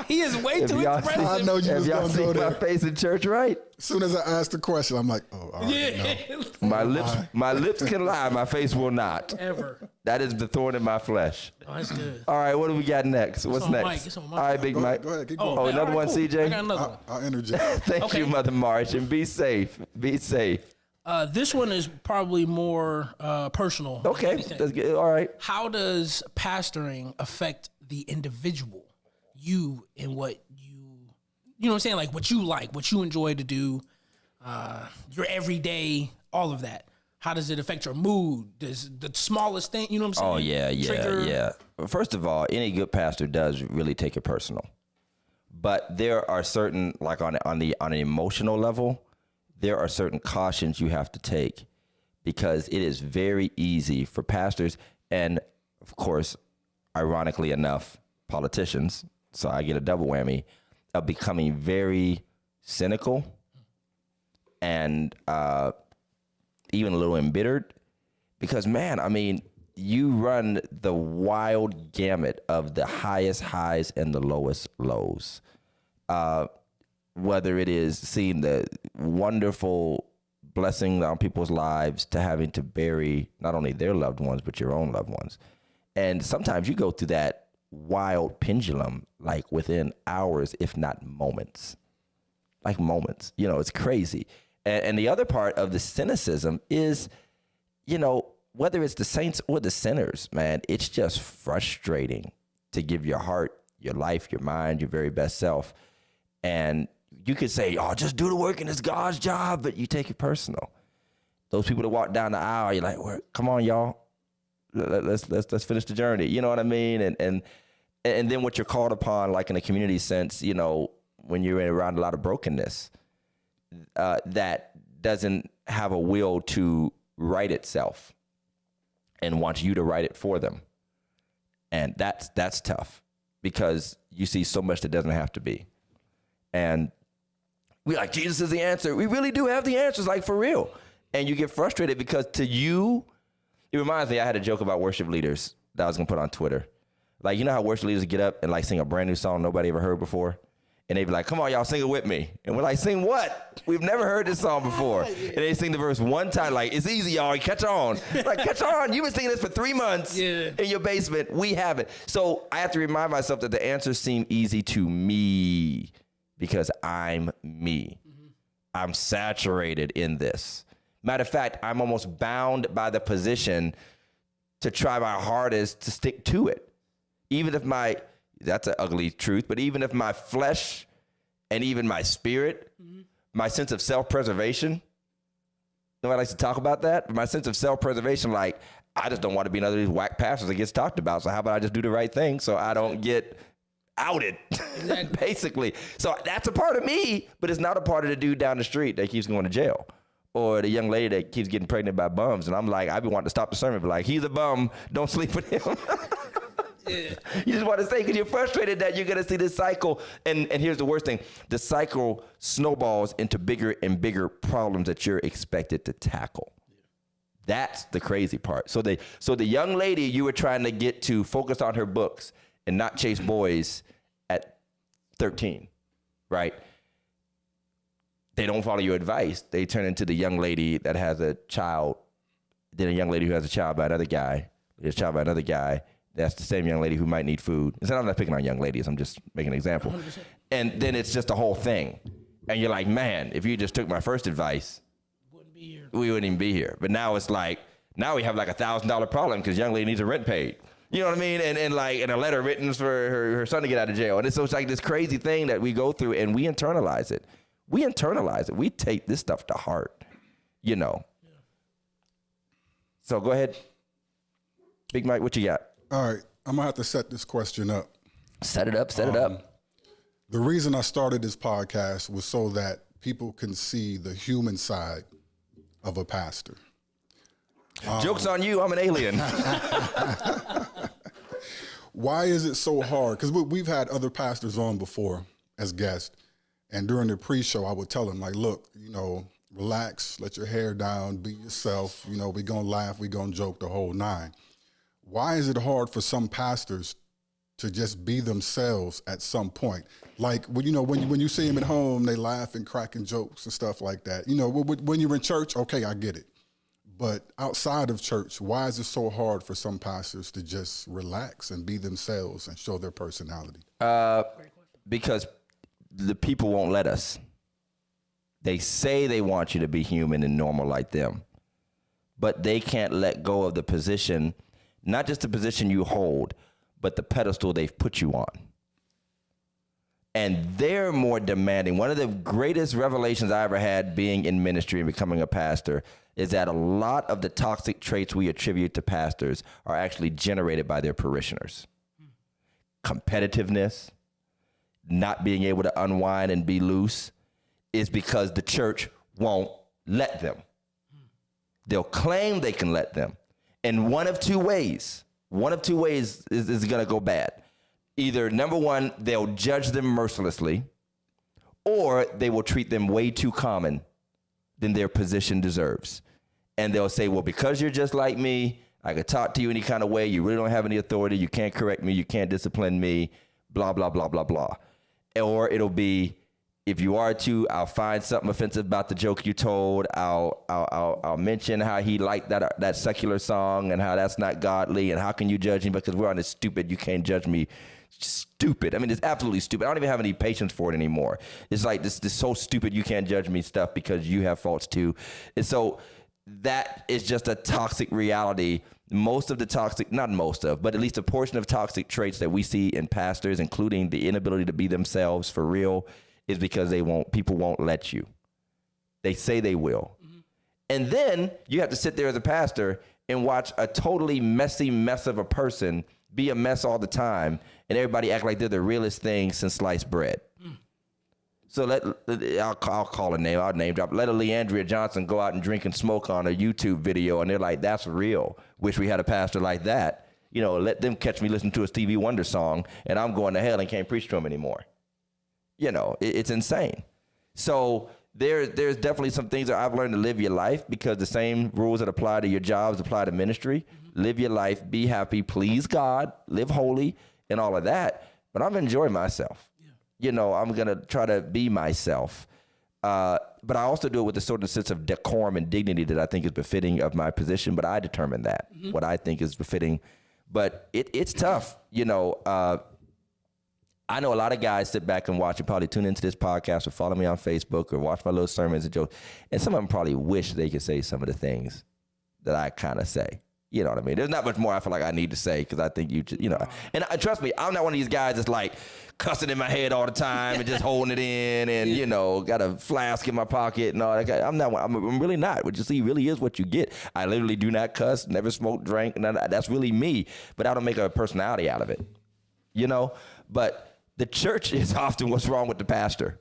He is way If too y'all expressive. I know you Have was y'all gonna seen go my there. face in church, right? As soon as I asked the question, I'm like, oh, all right, Yeah. no. My lips can lie, my face will not. Ever. That is the thorn in my flesh. Oh, that's good. All right, what do we got next? What's on next? Mike, it's on Mike. All right, Big Go Mike. ahead, go ahead, keep Oh, going. Oh, man, another all right, one, cool. CJ? I got another one. I'll interject. Thank Okay. you, Mother March, and be safe. Be safe. This one is probably more personal. than Okay, anything. that's good. All right. How does pastoring affect the individual? You and what you know what I'm saying? Like what you enjoy to do, your everyday, all of that. How does it affect your mood? Does the smallest thing, you know what I'm saying? Oh, yeah. trigger- First of all, any good pastor does really take it personal. But there are certain, like on an emotional level, there are certain cautions you have to take because it is very easy for pastors and, of course, ironically enough, politicians, so I get a double whammy, of becoming very cynical and even a little embittered because, man, I mean, you run the wild gamut of the highest highs and the lowest lows. Whether it is seeing the wonderful blessing on people's lives to having to bury not only their loved ones, but your own loved ones. And sometimes you go through that wild pendulum, like within hours, if not moments. Like moments. You know, it's crazy. And the other part of the cynicism is, you know, whether it's the saints or the sinners, man, it's just frustrating to give your heart, your life, your mind, your very best self. And you could say, oh, just do the work and it's God's job, but you take it personal. Those people that walk down the aisle, you're like, well, come on, y'all. Let's finish the journey. You know what I mean? And then what you're called upon, like in a community sense, you know, when you're around a lot of brokenness, that doesn't have a will to right itself and wants you to write it for them. And that's tough because you see so much that doesn't have to be. And we're like, Jesus is the answer. We really do have the answers, like for real. And you get frustrated because to you, it reminds me, I had a joke about worship leaders that I was gonna put on Twitter. Like, you know how worship leaders get up and like sing a brand new song nobody ever heard before? And they be like, come on, y'all, sing it with me. And we're like, sing what? We've never heard this song before. And they sing the verse one time, like, it's easy, y'all, catch on. Like, catch on. You've been singing this for 3 months in your basement. We haven't. So I have to remind myself that the answers seem easy to me because I'm me. I'm saturated in this. Matter of fact, I'm almost bound by the position to try my hardest to stick to it. Even if that's an ugly truth, but even if my flesh and even my spirit, my sense of self-preservation, nobody likes to talk about that, but my sense of self-preservation, like, I just don't want to be another of these whack pastors that gets talked about, so how about I just do the right thing so I don't get outed, basically. So that's a part of me, but it's not a part of the dude down the street that keeps going to jail. Or the young lady that keeps getting pregnant by bums. And I'm like, I've been wanting to stop the sermon, but like, he's a bum, don't sleep with him. You just want to say, because you're frustrated that you're going to see this cycle. And here's the worst thing. The cycle snowballs into bigger and bigger problems that you're expected to tackle. That's the crazy part. So the young lady you were trying to get to focus on her books and not chase boys at 13, right? They don't follow your advice. They turn into the young lady that has a child, then a young lady who has a child by another guy, there's a child by another guy. That's the same young lady who might need food. And so I'm not picking on young ladies. I'm just making an example. 100%. And then it's just a whole thing. And you're like, man, if you just took my first advice, we wouldn't even be here. But now it's like, now we have like $1,000 problem because young lady needs her rent paid. You know what I mean? And a letter written for her son to get out of jail. And so it's like this crazy thing that we go through and we internalize it. We internalize it. We take this stuff to heart, you know. Yeah. So go ahead. Big Mike, what you got? All right. I'm going to have to set this question up. Set it up. The reason I started this podcast was so that people can see the human side of a pastor. Joke's on you. I'm an alien. Why is it so hard? Because we've had other pastors on before as guests. And during the pre-show, I would tell them, like, look, you know, relax, let your hair down, be yourself. You know, we're going to laugh, we're going to joke the whole nine. Why is it hard for some pastors to just be themselves at some point? Like, when you see them at home, they laugh and cracking jokes and stuff like that. You know, when you're in church, okay, I get it. But outside of church, why is it so hard for some pastors to just relax and be themselves and show their personality? Because the people won't let us. They say they want you to be human and normal like them, but they can't let go of the position, not just the position you hold, but the pedestal they've put you on. And they're more demanding. One of the greatest revelations I ever had being in ministry and becoming a pastor is that a lot of the toxic traits we attribute to pastors are actually generated by their parishioners. Competitiveness, not being able to unwind and be loose is because the church won't let them. They'll claim they can let them. And one of two ways is going to go bad. Either, number one, they'll judge them mercilessly, or they will treat them way too common than their position deserves. And they'll say, well, because you're just like me, I could talk to you any kind of way. You really don't have any authority. You can't correct me. You can't discipline me, blah, blah, blah, blah, blah. Or it'll be, if you are to, I'll find something offensive about the joke you told. I'll mention how he liked that secular song and how that's not godly and how can you judge me because we're on this stupid, you can't judge me. Stupid. I mean, it's absolutely stupid. I don't even have any patience for it anymore. It's like this so stupid, you can't judge me stuff because you have faults too. And so that is just a toxic reality. Most of the toxic, not most of, but at least a portion of toxic traits that we see in pastors, including the inability to be themselves for real, is because people won't let you. They say they will. Mm-hmm. And then you have to sit there as a pastor and watch a totally messy mess of a person be a mess all the time, and everybody act like they're the realest thing since sliced bread. Mm. So I'll call a name, I'll name drop. Let a Leandria Johnson go out and drink and smoke on a YouTube video, and they're like, that's real. Wish we had a pastor like that. Let them catch me listening to a Stevie Wonder song, and I'm going to hell and can't preach to them anymore. It's insane. So there's definitely some things that I've learned to live your life, because the same rules that apply to your jobs apply to ministry. Mm-hmm. Live your life, be happy, please God, live holy, and all of that. But I'm enjoying myself. I'm going to try to be myself. But I also do it with a sort of sense of decorum and dignity that I think is befitting of my position. But I determine that, what I think is befitting. But it's tough. I know a lot of guys sit back and watch and probably tune into this podcast or follow me on Facebook or watch my little sermons and jokes. And some of them probably wish they could say some of the things that I kind of say. You know what I mean? There's not much more I feel like I need to say, because I think and trust me, I'm not one of these guys that's like cussing in my head all the time and just holding it in and, got a flask in my pocket and all that. I'm really not. What you see really is what you get. I literally do not cuss, never smoke, drink. That's really me, but I don't make a personality out of it, But the church is often what's wrong with the pastor.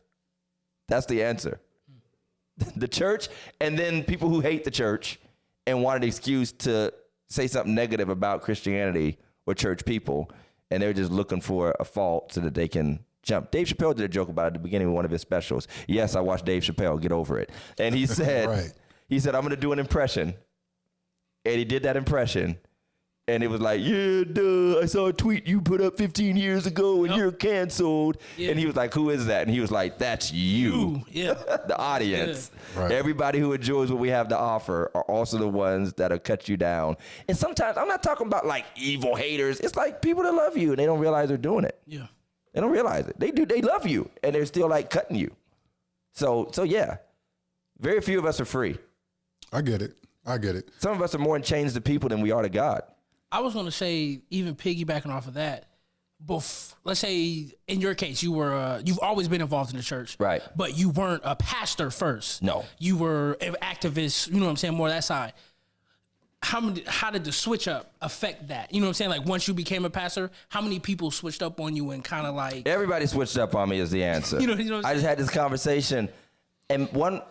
That's the answer. The church, and then people who hate the church and want an excuse to say something negative about Christianity or church people, and they're just looking for a fault so that they can jump. Dave Chappelle did a joke about it at the beginning of one of his specials. Yes, I watched Dave Chappelle, get over it. And he said, right. I'm going to do an impression. And he did that impression. And it was like, yeah, duh, I saw a tweet you put up 15 years ago and you're canceled. Yeah. And he was like, who is that? And he was like, that's you. Yeah. The audience. Yeah. Right. Everybody who enjoys what we have to offer are also the ones that'll cut you down. And sometimes I'm not talking about like evil haters. It's like people that love you and they don't realize they're doing it. Yeah. They don't realize it. They do. They love you and they're still like cutting you. So yeah, very few of us are free. I get it. Some of us are more in chains to people than we are to God. I was going to say, even piggybacking off of that, let's say in your case, you've always been involved in the church. Right. But you weren't a pastor first. No. You were an activist, you know what I'm saying, more that side. How did the switch up affect that? You know what I'm saying? Like once you became a pastor, how many people switched up on you and kind of like... Everybody switched up on me is the answer. you know what I'm saying? I just had this conversation and one,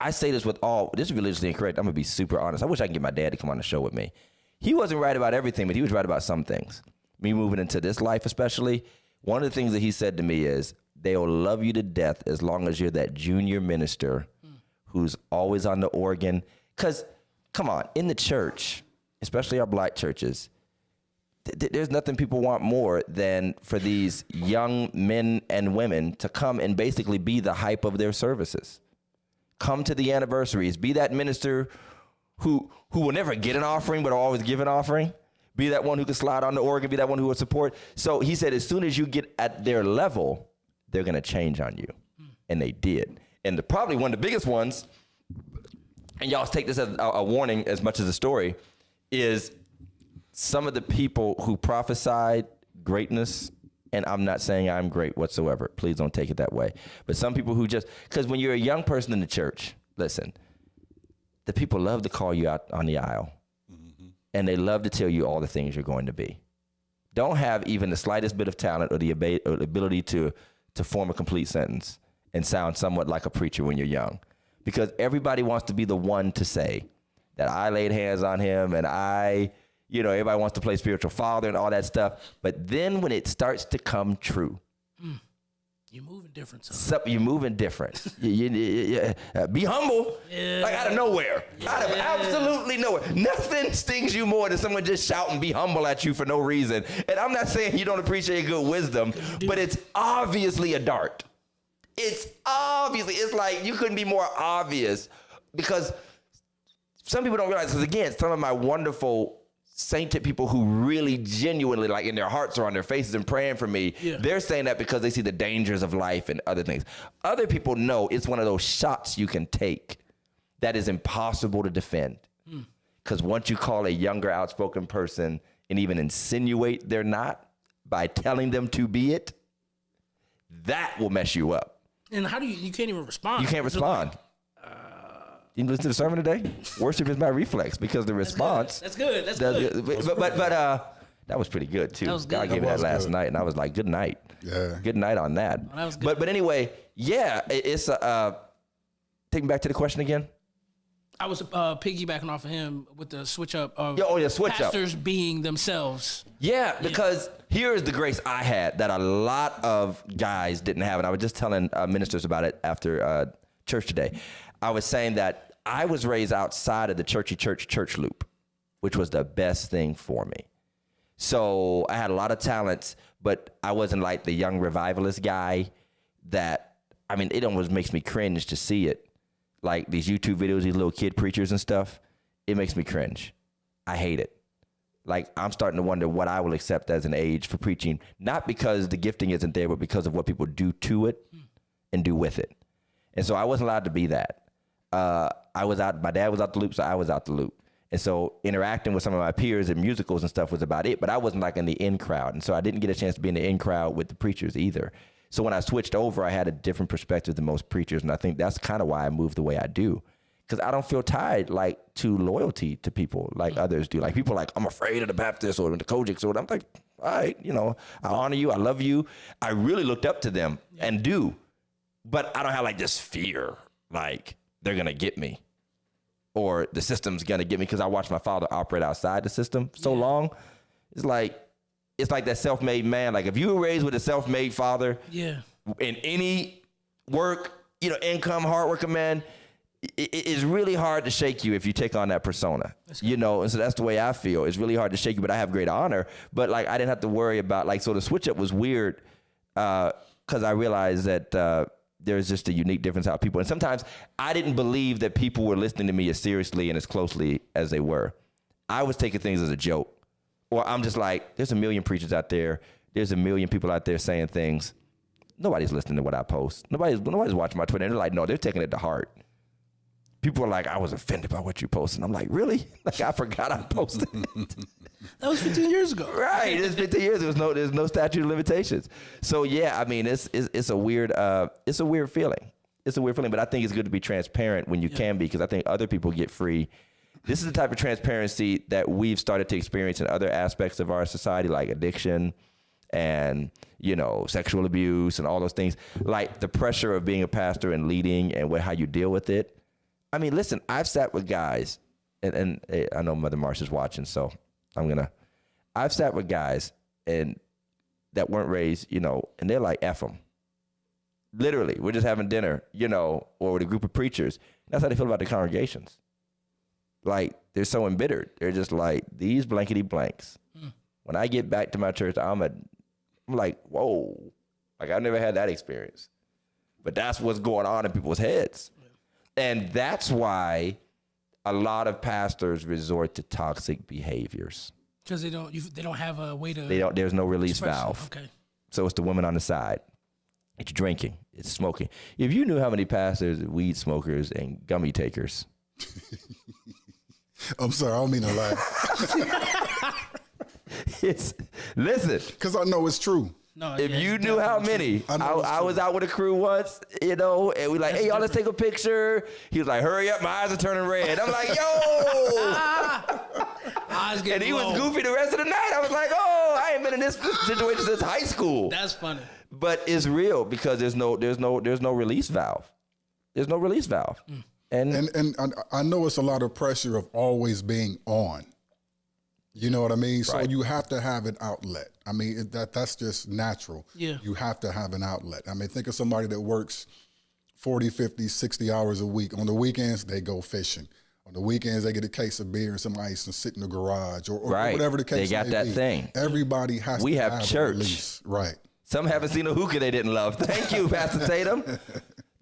I say this with this is religiously incorrect. I'm going to be super honest. I wish I could get my dad to come on the show with me. He wasn't right about everything, but he was right about some things. Me moving into this life especially, one of the things that he said to me is, they'll love you to death as long as you're that junior minister who's always on the organ. Because, come on, in the church, especially our black churches, there's nothing people want more than for these young men and women to come and basically be the hype of their services. Come to the anniversaries. Be that minister who will never get an offering but will always give an offering. Be that one who can slide on the organ. Be that one who will support. So he said as soon as you get at their level, they're going to change on you. And they did. And probably one of the biggest ones, and y'all take this as a warning as much as a story, is some of the people who prophesied greatness. And I'm not saying I'm great whatsoever. Please don't take it that way. But some people who because when you're a young person in the church, listen, the people love to call you out on the aisle. Mm-hmm. And they love to tell you all the things you're going to be. Don't have even the slightest bit of talent or the ability to form a complete sentence and sound somewhat like a preacher when you're young. Because everybody wants to be the one to say that I laid hands on him and everybody wants to play spiritual father and all that stuff. But then when it starts to come true, you're moving different. You're moving different. Be humble, like out of nowhere, out of absolutely nowhere. Nothing stings you more than someone just shouting "be humble" at you for no reason. And I'm not saying you don't appreciate good wisdom, but it's obviously a dart. It's like you couldn't be more obvious, because some people don't realize. Because again, some of my wonderful sainted people who really genuinely, like in their hearts or on their faces and praying for me, they're saying that because they see the dangers of life and other things. Other people know it's one of those shots you can take that is impossible to defend. Because once you call a younger, outspoken person and even insinuate they're not by telling them to be it, that will mess you up. And how do you can't even respond. You can't respond. You listen to the sermon today? Worship is my reflex because the response. That's good. That's good. But that was pretty good too. That was good. God gave me That that was last good. night, and I was like, good night. Yeah. Good night on that. Oh, that was good. But anyway, yeah, it's take me back to the question again. I was piggybacking off of him with the switch up of Switch up. pastors being themselves. Yeah, because here is the grace I had that a lot of guys didn't have. And I was just telling ministers about it after church today. I was saying that I was raised outside of the church loop, which was the best thing for me. So I had a lot of talents, but I wasn't like the young revivalist guy that, I mean, it almost makes me cringe to see it. Like these YouTube videos, these little kid preachers and stuff, it makes me cringe. I hate it. Like, I'm starting to wonder what I will accept as an age for preaching, not because the gifting isn't there, but because of what people do to it and do with it. And so I wasn't allowed to be that. I was out, my dad was out the loop, so I was out the loop. And so interacting with some of my peers in musicals and stuff was about it, but I wasn't like in the in crowd. And so I didn't get a chance to be in the in crowd with the preachers either. So when I switched over, I had a different perspective than most preachers. And I think that's kind of why I moved the way I do. Because I don't feel tied like to loyalty to people like others do. Like people are like, I'm afraid of the Baptist or the Kojics. Or I'm like, all right, you know, I honor you. I love you. I really looked up to them and do. But I don't have like this fear, like they're going to get me or the system's going to get me, because I watched my father operate outside the system so long. It's like that self-made man. Like if you were raised with a self-made father in any work, you know, income, hardworking man, it is really hard to shake you if you take on that persona, you know? And so that's the way I feel. It's really hard to shake you, but I have great honor. But like, I didn't have to worry about like, so the switch up was weird because I realized that there's just a unique difference how people, and sometimes I didn't believe that people were listening to me as seriously and as closely as they were. I was taking things as a joke, or I'm just like, there's a million preachers out there. There's a million people out there saying things. Nobody's listening to what I post. Nobody's watching my Twitter. And they're like, no, they're taking it to heart. People are like, I was offended by what you posted. I'm like, really? Like, I forgot I posted it. That was 15 years ago. Right, it's 15 years. There's no statute of limitations. So yeah, I mean, it's a weird feeling. It's a weird feeling, but I think it's good to be transparent when you can be, because I think other people get free. This is the type of transparency that we've started to experience in other aspects of our society, like addiction and, you know, sexual abuse and all those things. Like the pressure of being a pastor and leading and how you deal with it. I mean, listen, I've sat with guys, and I know Mother Marsha's watching, so I've sat with guys and that weren't raised, you know, and they're like, F them. Literally, we're just having dinner, you know, or with a group of preachers. That's how they feel about the congregations. Like, they're so embittered. They're just like, these blankety blanks. When I get back to my church, I'm like, whoa. Like, I've never had that experience. But that's what's going on in people's heads. And that's why a lot of pastors resort to toxic behaviors. Because they don't have a way to. There's no release express it. valve. Okay. So it's the woman on the side. It's drinking. It's smoking. If you knew how many pastors are weed smokers and gummy takers. I'm sorry, I don't mean to laugh. Listen. Because I know it's true. No, If you knew how many, I was out with a crew once, you know, and we like, hey, y'all, let's take a picture. He was like, hurry up, my eyes are turning red. I'm like, yo. And he was goofy the rest of the night. I was like, oh, I ain't been in this situation since high school. That's funny. But it's real because there's no release valve. There's no release valve. And I know it's a lot of pressure of always being on. You know what I mean? So Right. you have to have an outlet. I mean, that's just natural. Yeah. You have to have an outlet. I mean, think of somebody that works 40, 50, 60 hours a week. On the weekends, they go fishing. On the weekends, they get a case of beer and some ice and sit in the garage or Right. whatever the case They got may that be. thing. Everybody has We to have have church. a release. Right. some haven't seen a hookah they didn't love. Thank you, Pastor Tatum.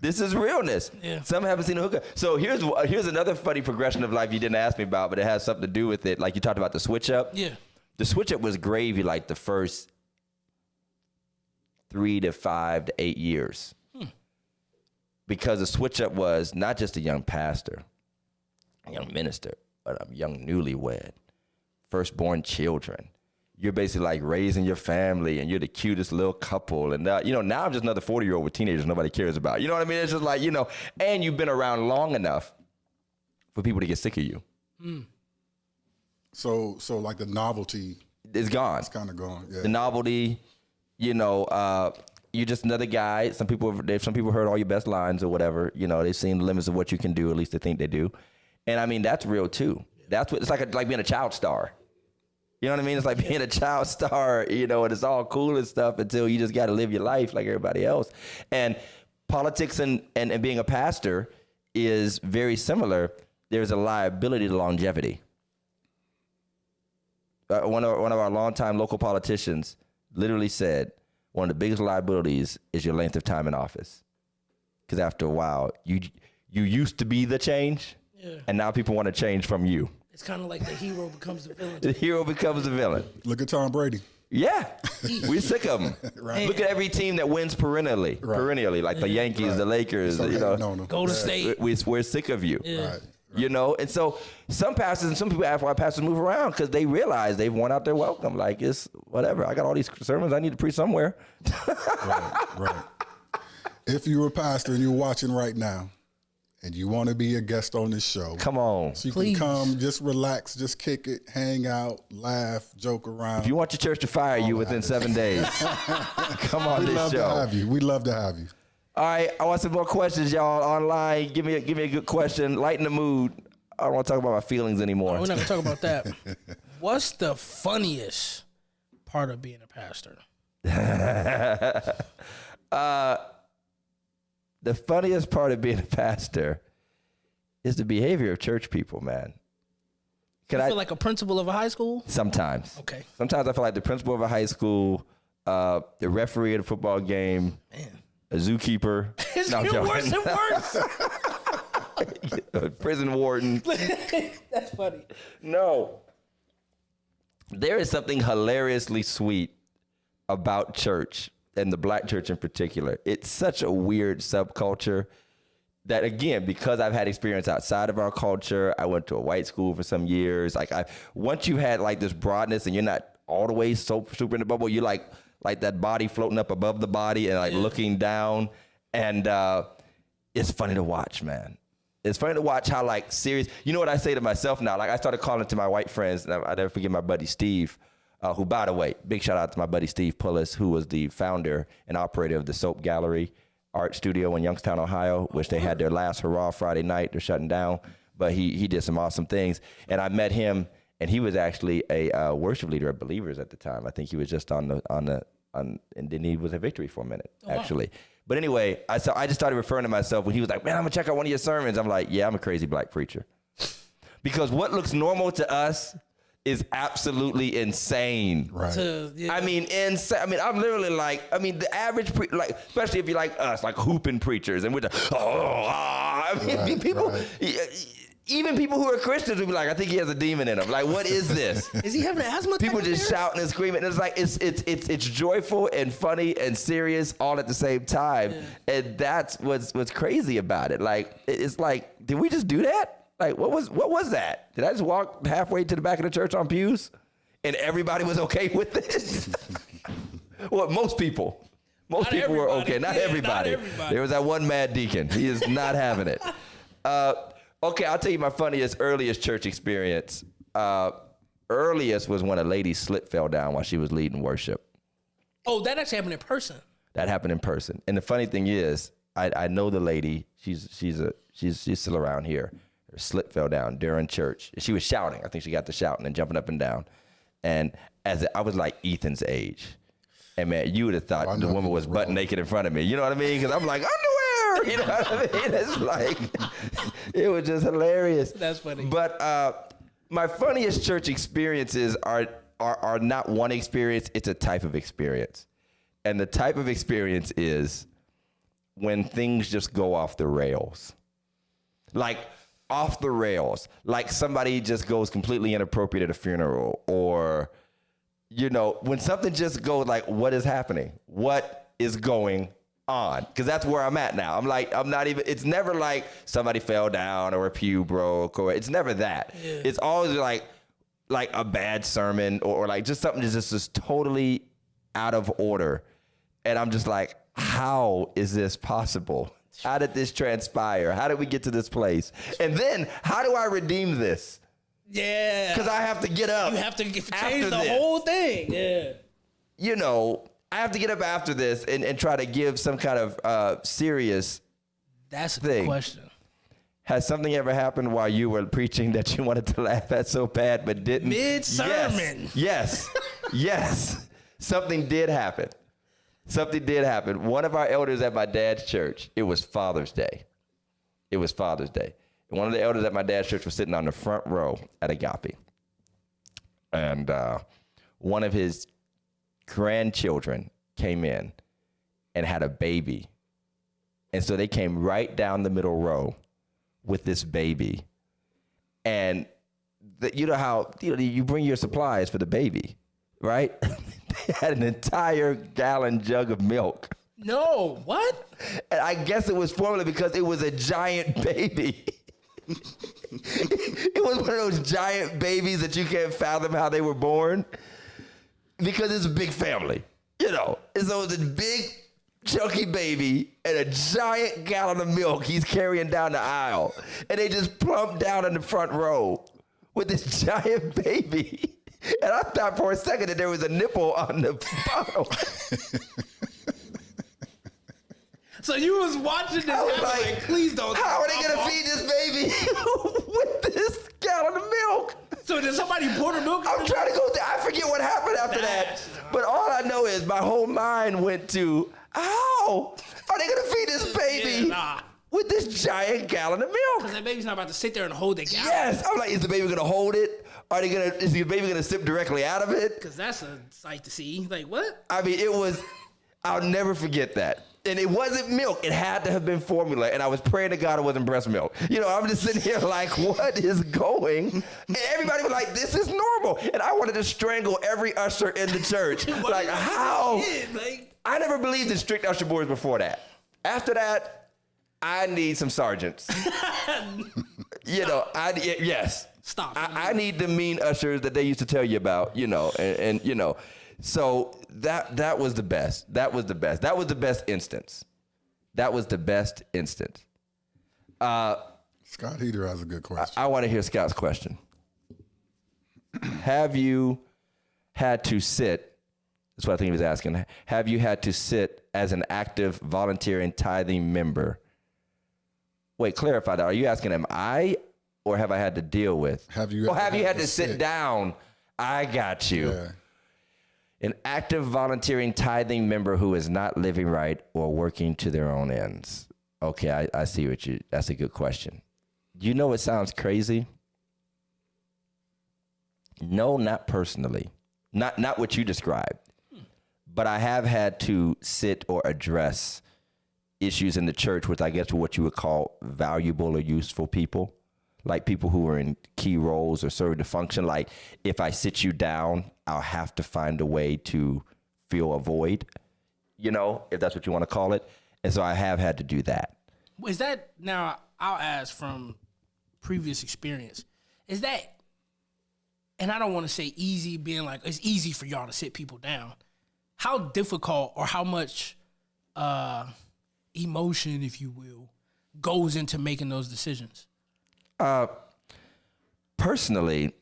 This is realness. Yeah. Some haven't seen a hookah. So here's another funny progression of life you didn't ask me about, but it has something to do with it. Like you talked about the switch up. Yeah. The switch up was gravy like the first 3 to 5 to 8 years. Because the switch up was not just a young pastor, young minister, but I'm young newlywed, firstborn children. You're basically like raising your family and you're the cutest little couple. And, now I'm just another 40-year-old with teenagers nobody cares about. You know what I mean? It's just like, and you've been around long enough for people to get sick of you. So like the novelty It's gone. is kind of gone. Yeah. The novelty, you're just another guy. Some people heard all your best lines or whatever. They've seen the limits of what you can do, at least they think they do. And I mean, that's real too. That's what it's like being a child star. You know what I mean? It's like being a child star, and it's all cool and stuff until you just got to live your life like everybody else. And politics and being a pastor is very similar. There's a liability to longevity. One of our longtime local politicians literally said, one of the biggest liabilities is your length of time in office. Because after a while, you used to be the change, and now people want to change from you. It's kind of like the hero becomes the villain. The hero becomes the villain. Look at Tom Brady. Yeah, we're sick of them. Right. Look at every team that wins perennially, like the Yankees, the Lakers. Golden State. We're sick of you. Yeah. Right. And so some pastors and some people ask why pastors move around because they realize they've worn out their welcome. Like, it's whatever. I got all these sermons I need to preach somewhere. Right. If you're a pastor and you're watching right now and you want to be a guest on this show, Come on. so you Please. can come, just relax, just kick it, hang out, laugh, joke around. If you want your church to fire you within 7 days, come on We'd this love to show. have you. We'd love to have you. All right, I want some more questions, y'all, online. Give me a good question. Lighten the mood. I don't want to talk about my feelings anymore. We're not going to talk about that. What's the funniest part of being a pastor? The funniest part of being a pastor is the behavior of church people, man. You feel like a principal of a high school? Sometimes. Okay. Sometimes I feel like the principal of a high school, the referee at a football game, Man. a zookeeper. It's No, I'm getting joking. worse and worse. A prison warden. That's funny. No. There is something hilariously sweet about church, and the black church in particular. It's such a weird subculture that, again, because I've had experience outside of our culture, I went to a white school for some years. Once you had like this broadness and you're not all the way so super in the bubble, you like that body floating up above the body and looking down. And it's funny to watch, man. It's funny to watch how serious. You know what I say to myself now? I started calling to my white friends, and I never forget my buddy Steve, who, by the way, big shout out to my buddy Steve Pullis, who was the founder and operator of the Soap Gallery art studio in Youngstown, Ohio, which they had their last hurrah Friday night. They're shutting down, but he did some awesome things. And I met him, and he was actually a worship leader of Believers at the time. I think he was just on, and then he was at Victory for a minute, actually. But anyway, I just started referring to myself when he was like, man, I'm gonna check out one of your sermons. I'm like, yeah, I'm a crazy black preacher. Because what looks normal to us is absolutely insane. Right. I mean, insane. I mean, I'm literally the average, especially if you're like us, like hooping preachers, and we're just, people, even people who are Christians would be like, I think he has a demon in him. Like, what is this? Is he having asthma? People just shouting and screaming. It's like it's joyful and funny and serious all at the same time, and that's what's crazy about it. Like, it's like, did we just do that? Like, what was that? Did I just walk halfway to the back of the church on pews, and everybody was okay with it? Well, most people were okay. Not everybody. There was that one mad deacon. He is not having it. Okay, I'll tell you my earliest church experience. Earliest was when a lady fell down while she was leading worship. Oh, that actually happened in person. That happened in person. And the funny thing is, I know the lady. She's still around here. Her slip fell down during church. She was shouting. I think she got to shouting and jumping up and down. And I was like Ethan's age. And man, you would have thought the woman was butt naked in front of me. You know what I mean? Because I'm like, underwear. You know what I mean? It's like, it was just hilarious. That's funny. But my funniest church experiences are not one experience. It's a type of experience. And the type of experience is when things just go off the rails. Like, off the rails. Like somebody just goes completely inappropriate at a funeral, or, when something just goes like, what is happening? What is going on, because that's where I'm at now. I'm like, I'm not even, it's never like somebody fell down or a pew broke, or it's never that. Yeah. It's always like a bad sermon or like just something that's just totally out of order. And I'm just like, how is this possible? How did this transpire? How did we get to this place? And then how do I redeem this? Yeah. Because I have to get up. You have to change the whole thing. Yeah. You know, I have to get up after this and try to give some kind of serious That's a thing. good question. Has something ever happened while you were preaching that you wanted to laugh at so bad but didn't? Mid-sermon. Yes. Yes. Something did happen. Something did happen. One of our elders at my dad's church, it was Father's Day. It was Father's Day. And one of the elders at my dad's church was sitting on the front row at Agape. And one of his grandchildren came in and had a baby. And so they came right down the middle row with this baby. And you know how you bring your supplies for the baby, right? They had an entire gallon jug of milk. No, what? And I guess it was formally because it was a giant baby. It was one of those giant babies that you can't fathom how they were born, because it's a big family, you know. And so it's a big, chunky baby and a giant gallon of milk he's carrying down the aisle. And they just plumped down in the front row with this giant baby. And I thought for a second that there was a nipple on the bottle. So you was watching this happen like, please don't. How are they going to feed this baby with this gallon of milk? So did somebody pour the milk? I'm trying to go there. I forget what happened after that. But all I know is my whole mind went to, how are they going to feed this baby with this giant gallon of milk? Because that baby's not about to sit there and hold the gallon. Yes. I'm like, is the baby going to hold it? Is the baby going to sip directly out of it? Because that's a sight to see. Like, what? I mean, I'll never forget that. And it wasn't milk. It had to have been formula. And I was praying to God it wasn't breast milk. You know, I'm just sitting here like, what is going? And everybody was like, this is normal. And I wanted to strangle every usher in the church. Like, how? I never believed in strict usher boards before that. After that, I need some sergeants. You know, yes. Stop. I need the mean ushers that they used to tell you about, you know, and you know. So that was the best. That was the best. That was the best instance. That was the best instance. Scott Heater has a good question. I want to hear Scott's question. Have you had to sit, that's what I think he was asking, have you had to sit as an active volunteering tithing member? Wait, clarify that. Are you asking, am I, or have I had to deal with? Have you had to sit down? I got you. Yeah. An active volunteering tithing member who is not living right or working to their own ends. Okay, I see that's a good question. You know it sounds crazy? No, not personally. Not what you described. But I have had to sit or address issues in the church with, I guess, what you would call valuable or useful people. Like people who are in key roles or serve the function. Like if I sit you down, I'll have to find a way to fill a void, you know, if that's what you want to call it. And so I have had to do that. Is that, now I'll ask from previous experience, is that, and I don't want to say easy, being like, it's easy for y'all to sit people down. How difficult or how much emotion, if you will, goes into making those decisions? Personally,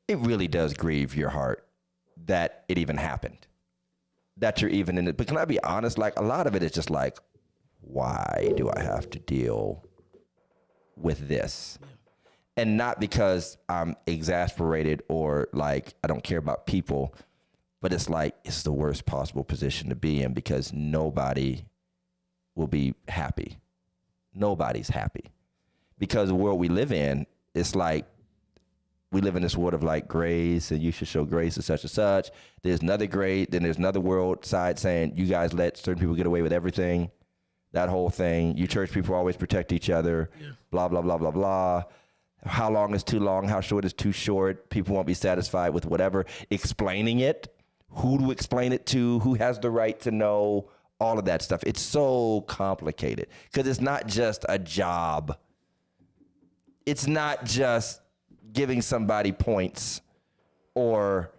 it really does grieve your heart that it even happened, that you're even in it. But can I be honest? Like, a lot of it is just like, why do I have to deal with this? Yeah. And not because I'm exasperated or like I don't care about people, but it's like, it's the worst possible position to be in because nobody will be happy. Nobody's happy. Because the world we live in, it's like we live in this world of like grace and you should show grace to such and such. There's another grade, then there's another world side saying you guys let certain people get away with everything. That whole thing. You church people always protect each other. Yeah. Blah, blah, blah, blah, blah. How long is too long? How short is too short? People won't be satisfied with whatever. Explaining it. Who to explain it to? Who has the right to know? all of that stuff. It's so complicated because it's not just a job. It's not just giving somebody points or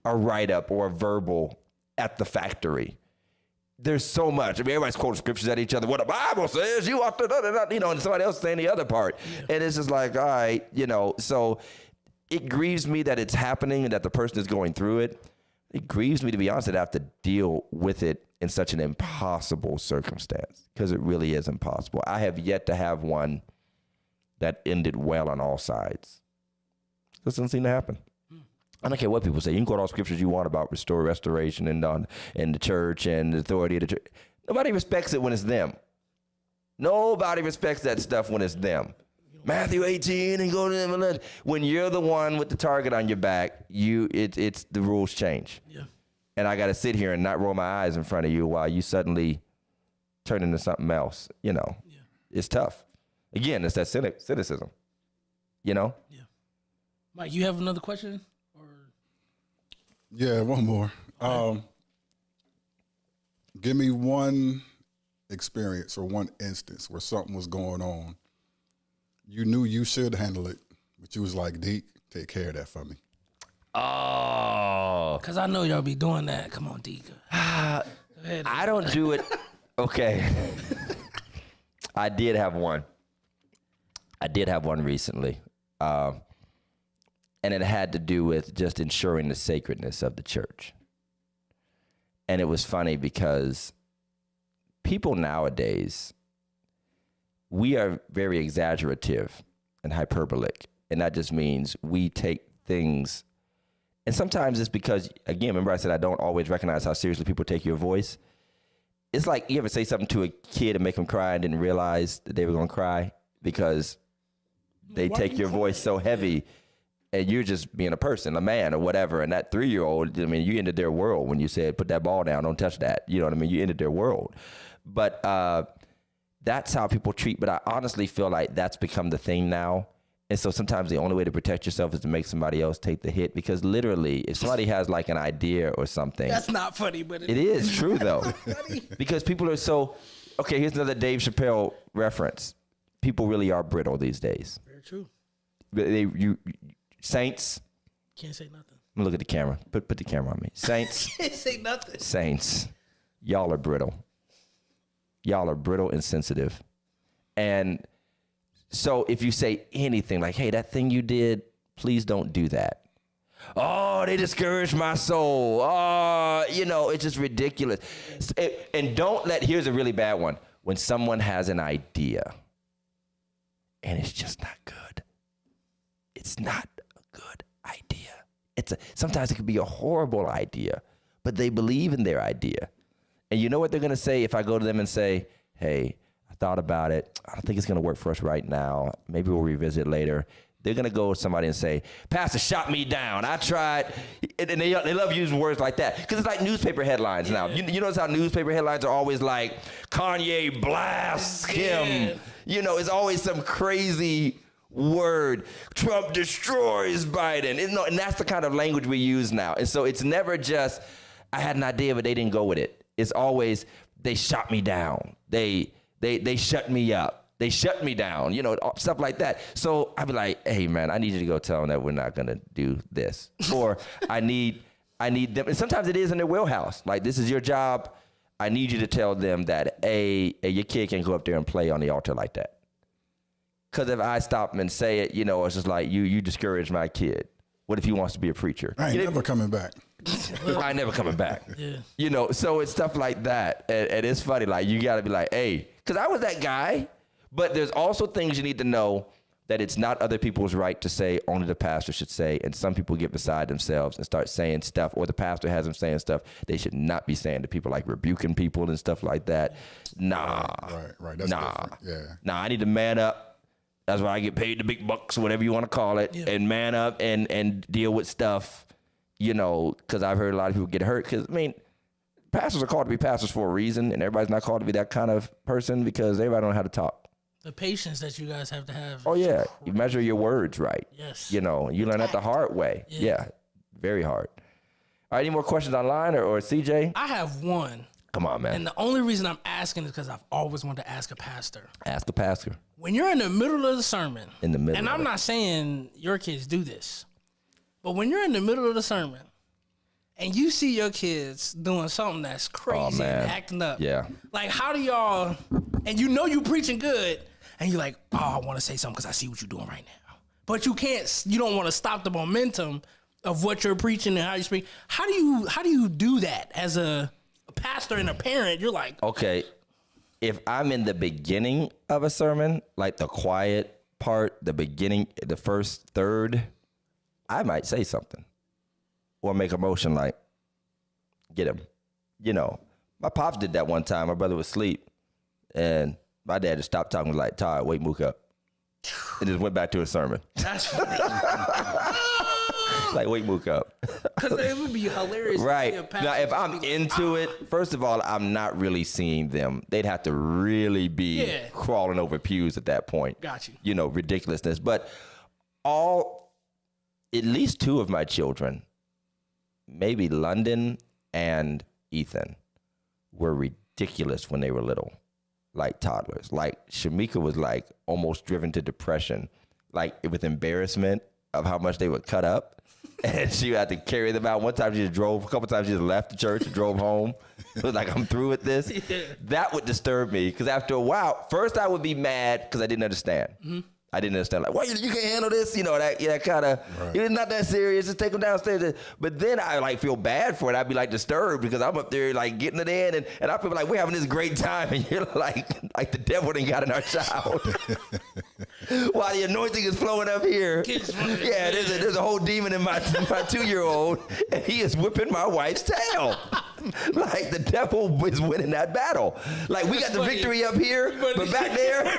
a write-up or a verbal at the factory. There's so much. I mean, everybody's quoting scriptures at each other. What the Bible says, you ought to, you know, and somebody else saying the other part. Yeah. And it's just like, all right, you know, so it grieves me that it's happening and that the person is going through it. It grieves me, to be honest, that I have to deal with it in such an impossible circumstance, because it really is impossible. I have yet to have one that ended well on all sides. This doesn't seem to happen. I don't care what people say. You can quote all scriptures you want about restoration and the church and the authority of the church. Nobody respects it when it's them. Nobody respects that stuff when it's them. Matthew 18 and go to them. When you're the one with the target on your back, it's the rules change. Yeah. And I got to sit here and not roll my eyes in front of you while you suddenly turn into something else. You know, It's tough. Again, it's that cynicism. You know. Yeah. Mike, you have another question? Yeah, one more. Give me one experience or one instance where something was going on. You knew you should handle it, but you was like, Deke, take care of that for me. Oh. Because I know y'all be doing that. Come on, Deke. I don't do it. Okay. I did have one. Recently. And it had to do with just ensuring the sacredness of the church. And it was funny because people nowadays, we are very exaggerative and hyperbolic. And that just means we take things, and sometimes it's because, again, remember I said I don't always recognize how seriously people take your voice. It's like you ever say something to a kid and make them cry and didn't realize that they were going to cry because they take your voice so heavy. And you're just being a person, a man or whatever. And that 3-year-old, I mean, you ended their world when you said, put that ball down, don't touch that. You know what I mean? You ended their world. But that's how people treat. But I honestly feel like that's become the thing now. And so sometimes the only way to protect yourself is to make somebody else take the hit. Because literally, if somebody has like an idea or something. That's not funny, but it is true, though. Because people are so, okay, here's another Dave Chappelle reference. People really are brittle these days. Very true. Saints. Can't say nothing. Look at the camera. Put the camera on me. Saints. Can't say nothing. Saints. Y'all are brittle. Y'all are brittle and sensitive. And so if you say anything like, hey, that thing you did, please don't do that. Oh, they discouraged my soul. Oh, you know, it's just ridiculous. And don't here's a really bad one. When someone has an idea and it's just not good. It's not a good idea. Sometimes it could be a horrible idea, but they believe in their idea. And you know what they're going to say if I go to them and say, hey, I thought about it. I don't think it's going to work for us right now. Maybe we'll revisit later. They're going to go to somebody and say, Pastor shot me down. I tried. And they love using words like that because it's like newspaper headlines now. You notice how newspaper headlines are always like, Kanye blasts him. You know, it's always some crazy word. Trump destroys Biden. And that's the kind of language we use now. And so it's never just, I had an idea, but they didn't go with it. It's always, they shot me down. They shut me up. They shut me down, you know, stuff like that. So I'd be like, hey, man, I need you to go tell them that we're not going to do this. Or I need them. And sometimes it is in their wheelhouse. Like, this is your job. I need you to tell them that, your kid can't go up there and play on the altar like that. Because if I stop and say it, you know, it's just like, you discourage my kid. What if he wants to be a preacher? I ain't never coming back. I ain't never coming back. Yeah. You know, so it's stuff like that. And it's funny. Like, you got to be like, hey, because I was that guy. But there's also things you need to know that it's not other people's right to say, only the pastor should say. And some people get beside themselves and start saying stuff, or the pastor has them saying stuff they should not be saying to people, like rebuking people and stuff like that. Nah. Right. That's different. Yeah. Nah, I need to man up. That's why I get paid the big bucks, whatever you want to call it, and man up and deal with stuff, you know, because I've heard a lot of people get hurt. Because, I mean, pastors are called to be pastors for a reason, and everybody's not called to be that kind of person because everybody don't know how to talk. The patience that you guys have to have. Oh, yeah. You measure your words right. Yes. You know, you learn that the hard way. Yeah. Very hard. All right, any more questions online or CJ? I have one. Come on, man. And the only reason I'm asking is because I've always wanted to ask a pastor. Ask the pastor. When you're in the middle of the sermon, In the middle and of I'm it. not saying your kids do this, but when you're in the middle of the sermon and you see your kids doing something that's crazy man. and acting up, Yeah. like how do y'all, and you know you preaching good, and you're like, oh, I want to say something because I see what you're doing right now. But you can't, you don't want to stop the momentum of what you're preaching and how you speak. How do you do that as a pastor and a parent? You're like, Okay, if I'm in the beginning of a sermon, like the quiet part, the beginning, the first third, I might say something or make a motion like, get him. You know, my pops did that one time. My brother was asleep, and my dad just stopped talking, was like, Todd, wake Mook up. And just went back to his sermon. that's funny. Like, wake Mook up. Because it would be hilarious. Right. To see a pastor Now, if just I'm be like, into it, first of all, I'm not really seeing them. They'd have to really be Yeah. crawling over pews at that point. Got you. You know, ridiculousness. But at least two of my children, maybe London and Ethan, were ridiculous when they were little, like toddlers. Like Shamika was like almost driven to depression, like with embarrassment of how much they would cut up. And she had to carry them out. One time she just drove, a couple times she just left the church and drove home. It was like, I'm through with this. Yeah. That would disturb me because after a while, first I would be mad because I didn't understand. I didn't understand, like, well, you can't handle this, you know, that kind of, it's not that serious, just take them downstairs. But then I, like, feel bad for it. I'd be, like, disturbed because I'm up there, like, getting it in, and I feel like we're having this great time, and you're like the devil done got in our child. While the anointing is flowing up here. Yeah, there's a whole demon in my 2-year-old, and he is whipping my wife's tail. Like, the devil is winning that battle. Like, we got the victory up here, but back there,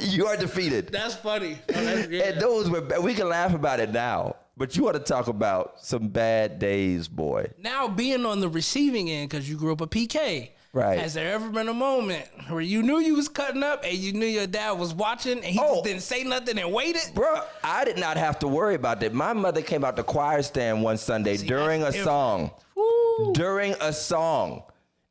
you are defeated. That's funny. Oh, that's good. And those were, we can laugh about it now, but you want to talk about some bad days, boy. Now being on the receiving end because you grew up a PK. Right. Has there ever been a moment where you knew you was cutting up and you knew your dad was watching and he just didn't say nothing and waited? Bruh, I did not have to worry about that. My mother came out the choir stand one Sunday during a song. During a song.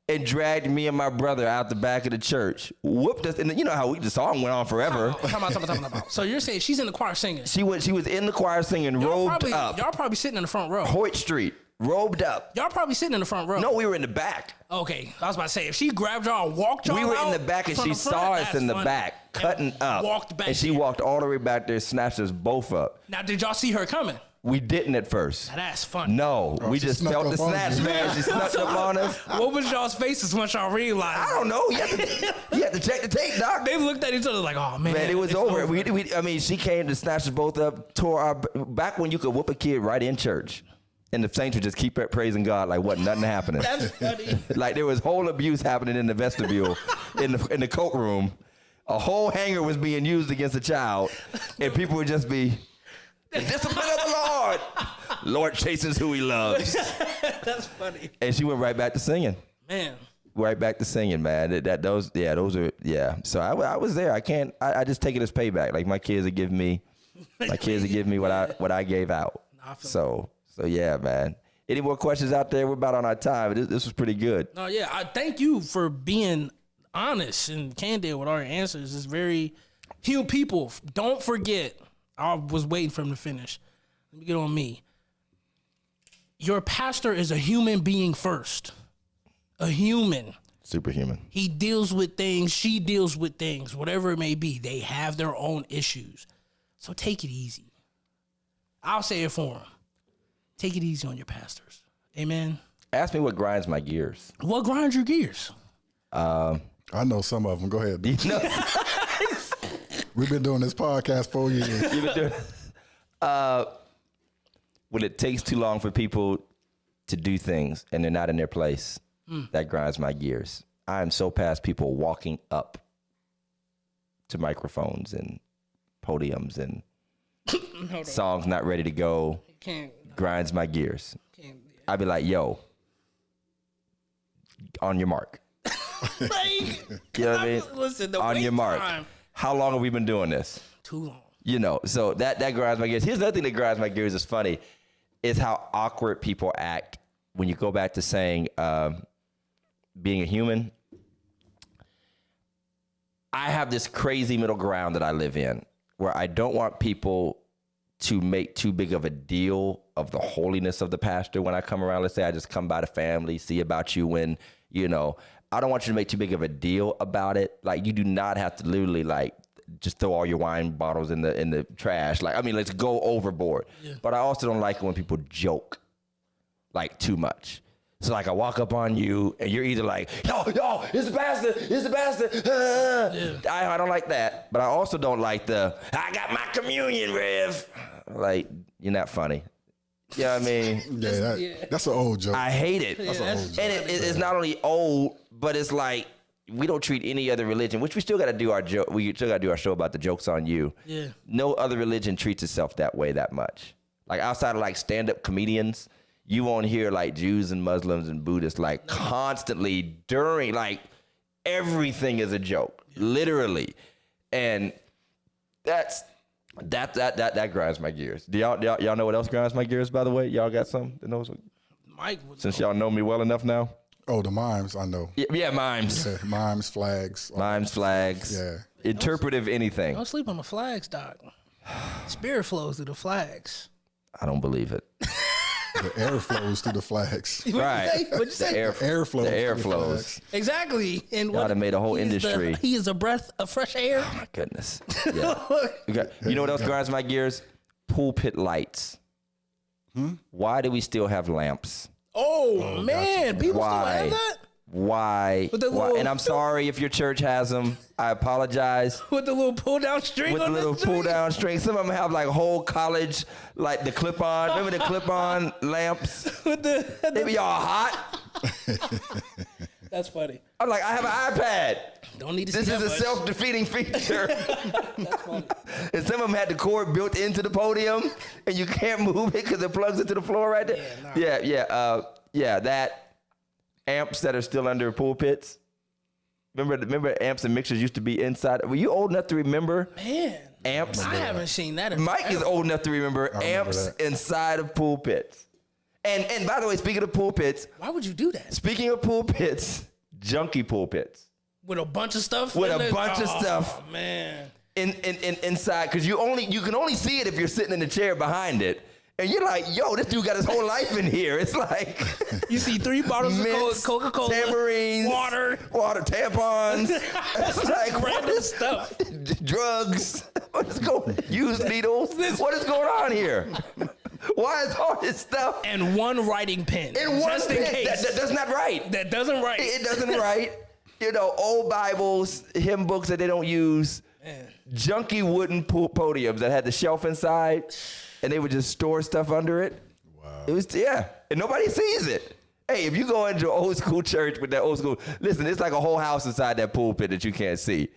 And dragged me and my brother out the back of the church. Whooped us. And you know how the song went on forever. Come on. So you're saying she's in the choir singing. She was in the choir singing, robed up. Y'all probably sitting in the front row. Hoyt Street, robed up. Y'all probably sitting in the front row. No, we were in the back. Okay, I was about to say, if she grabbed y'all and walked y'all We were out in the back and from she the front, saw us that's in the funny. back, cutting And up. walked back and she there. walked all the way back there, snatched us both up. Now, did y'all see her coming? We didn't at first. Now, that's funny. No, we she just snuck felt the up on snatch, you. man. She snuck up on us. What was y'all's faces once y'all realized? I don't know. You have to check the tape, doc. They looked at each other like, oh, man. Man, it was it's over. I mean, she came to snatch us both up, tore our, back when you could whoop a kid right in church. And the saints would just keep praising God like what, nothing happening. That's funny. Like there was whole abuse happening in the vestibule, in the coat room. A whole hanger was being used against a child, and people would just be, the discipline of the Lord. Lord chastens who he loves. That's funny. And she went right back to singing. Man. Right back to singing, man. Those are. So I was there. I just take it as payback. Like my kids would give me what I gave out. So yeah, man. Any more questions out there? We're about on our time. This was pretty good. No, yeah. I thank you for being honest and candid with all your answers. It's very human. People, don't forget. I was waiting for him to finish. Let me get on me. Your pastor is a human being first. A human. Superhuman. He deals with things. She deals with things. Whatever it may be. They have their own issues. So take it easy. I'll say it for him. Take it easy on your pastors. Amen. Ask me what grinds my gears. What grinds your gears? I know some of them. Go ahead. You know, We've been doing this podcast 4 years. when it takes too long for people to do things and they're not in their place, that grinds my gears. I am so past people walking up to microphones and podiums and songs not ready to go. Grinds my gears. I'd be like, yo, on your mark. You know what I mean? Listen, the On wait your mark. time, How long have we been doing this? too long. You know, so that grinds my gears. Here's another thing that grinds my gears is funny, is how awkward people act when you go back to saying, being a human, I have this crazy middle ground that I live in where I don't want people to make too big of a deal of the holiness of the pastor when I come around. Let's say I just come by the family, see about you when, you know, I don't want you to make too big of a deal about it. Like, you do not have to literally like just throw all your wine bottles in the trash. Like, I mean, let's go overboard. Yeah. But I also don't like it when people joke like too much. So like I walk up on you and you're either like, yo, it's the pastor. I don't like that. But I also don't like the, I got my communion, Rev. Like, you're not funny. You know what I mean? Yeah, that's an old joke. I hate it. That's an old joke. And it's not only old, but it's like, we don't treat any other religion, which we still got to do our joke. We still got to do our show about the jokes on you. Yeah. No other religion treats itself that way that much. Like outside of like stand-up comedians, you won't hear like Jews and Muslims and Buddhists like constantly during, like everything is a joke, literally. And that grinds my gears. Do y'all know what else grinds my gears, by the way? Y'all got some that knows? Mike, Since y'all know me well enough now. Oh, the mimes, I know. Yeah, mimes. Yeah, mimes, flags. Mimes, flags. Yeah. Interpretive anything. don't sleep on the flags, Doc. Spirit flows through the flags. I don't believe it. The air flows through the flags. Right. What'd you say? The air flows. The air through the flows. flags. Exactly. And Y'all done made a whole he is industry. He is a breath of fresh air. Oh my goodness. Yeah. Okay. You know what else grinds my gears? Pulpit lights. Why do we still have lamps? Oh man, people Why? still have that Why? With the little- And I'm sorry if your church has them. I apologize. with the little pull down string. With the on little the string? pull down string. Some of them have like whole college, like the clip on. Remember the clip on lamps? With the They be all hot. That's funny. I'm like, I have an iPad. Don't need to This see is that a much. self-defeating feature. That's funny. And some of them had the cord built into the podium, and you can't move it because it plugs into the floor right there. Yeah, that amps that are still under pulpits. Remember amps and mixers used to be inside. Were you old enough to remember Man, amps? I haven't seen that. In Mike is forever. old enough to remember amps that. inside of pulpits. And by the way, speaking of pulpits, Why would you do that? speaking of pulpits, junky pulpits. With a bunch of stuff. With in a it? bunch of stuff. Oh man. Inside, because you can only see it if you're sitting in the chair behind it. And you're like, yo, this dude got his whole life in here. It's like You see 3 bottles of mints, Coca-Cola, tamarines, water, tampons. It's like random stuff. drugs. What is going? Used needles. What is going on here? Why is all this stuff And one writing pen. in one just in pen? case. That does not write. That doesn't write. It doesn't write. You know, old Bibles, hymn books that they don't use, Man. junky wooden podiums that had the shelf inside, and they would just store stuff under it. Wow. It was, and nobody sees it. Hey, if you go into an old school church with that old school, listen, it's like a whole house inside that pulpit that you can't see.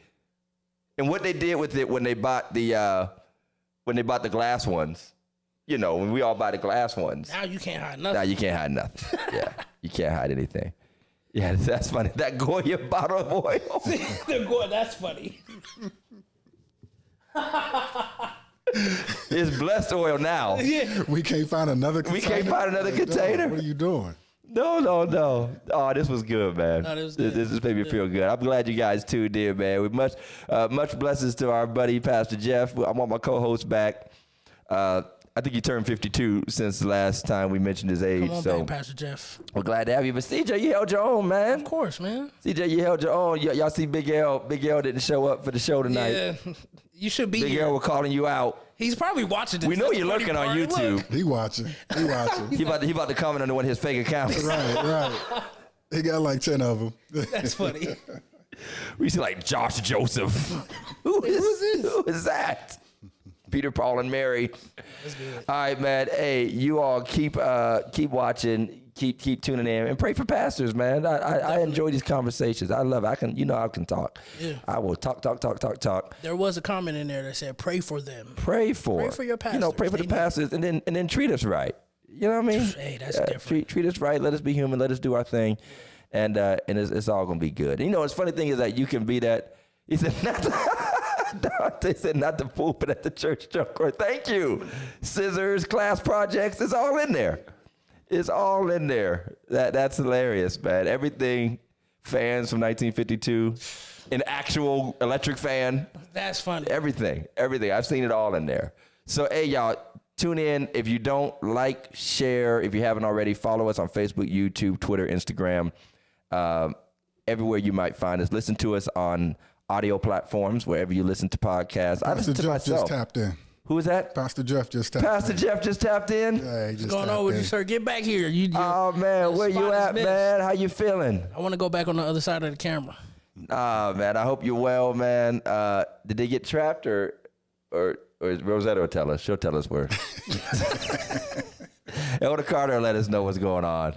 And what they did with it when they bought the glass ones, you know, when we all buy the glass ones. Now you can't hide nothing. Now you can't hide nothing. Yeah, you can't hide anything. Yeah, that's funny. That Goya bottle of oil. That's funny. It's blessed oil now. Yeah. We can't find another container. We can't find another Like, container. dog, what are you doing? No. Oh, this was good, man. No, this was good. This made me feel good. I'm glad you guys tuned in, man. With much blessings to our buddy, Pastor Jeff. I want my co-host back. I think he turned 52 since the last time we mentioned his age. Come on so back, Pastor Jeff. we're glad to have you. But CJ, you held your own, man. Of course, man. CJ, you held your own. Y'all see Big L. Big L didn't show up for the show tonight. Yeah. You should be Big here. L was calling you out. He's probably watching this. We know That's you're the funny looking on part. YouTube. Look. He watching. He about to comment on one of his fake accounts. Right. He got like 10 of them. That's funny. We see like Josh Joseph. Who is that? Peter, Paul, and Mary. All right, man. Hey, you all keep watching, keep tuning in, and pray for pastors, man. I enjoy these conversations. I love it. I can talk. Yeah. I will talk. There was a comment in there that said, "Pray for them." Pray for your You know, pray for pastors. the pastors, and then treat us right. You know what I mean? Hey, that's different. Treat us right. Let us be human. Let us do our thing, and it's all gonna be good. And you know, the funny thing is that you can be that. He said, They said not the pulpit at the church junkyard. Thank you. Scissors, class projects, it's all in there. It's all in there. That's hilarious, man. Everything fans from 1952, an actual electric fan. That's funny. Everything. I've seen it all in there. So, hey, y'all, tune in. If you don't like, share. If you haven't already, follow us on Facebook, YouTube, Twitter, Instagram, everywhere you might find us. Listen to us on audio platforms, wherever you listen to podcasts. I Pastor listen to Jeff myself. just tapped in. Who is that? Pastor Jeff just tapped Pastor in. Jeff just tapped in? Yeah, he just What's going tapped on with in. you, sir? Get back here. Oh, man, where you spot is at, missed. man? How you feeling? I want to go back on the other side of the camera. Man, I hope you're well, man. Did they get trapped or Rosetta will tell us? She'll tell us where. Elder Carter will let us know what's going on.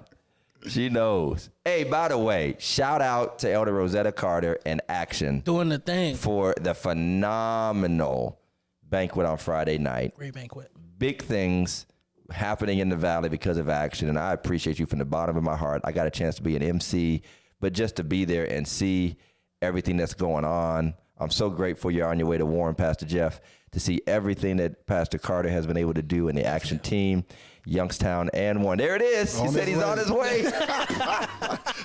She knows. Hey, by the way, shout out to Elder Rosetta Carter and Action Doing the thing. for the phenomenal banquet on Friday night. Great banquet. Big things happening in the Valley because of Action, and I appreciate you from the bottom of my heart. I got a chance to be an MC, but just to be there and see everything that's going on. I'm so grateful you're on your way to Warren, Pastor Jeff, to see everything that Pastor Carter has been able to do in the Action team, Youngstown and Warren. There it is. He said he's on his way.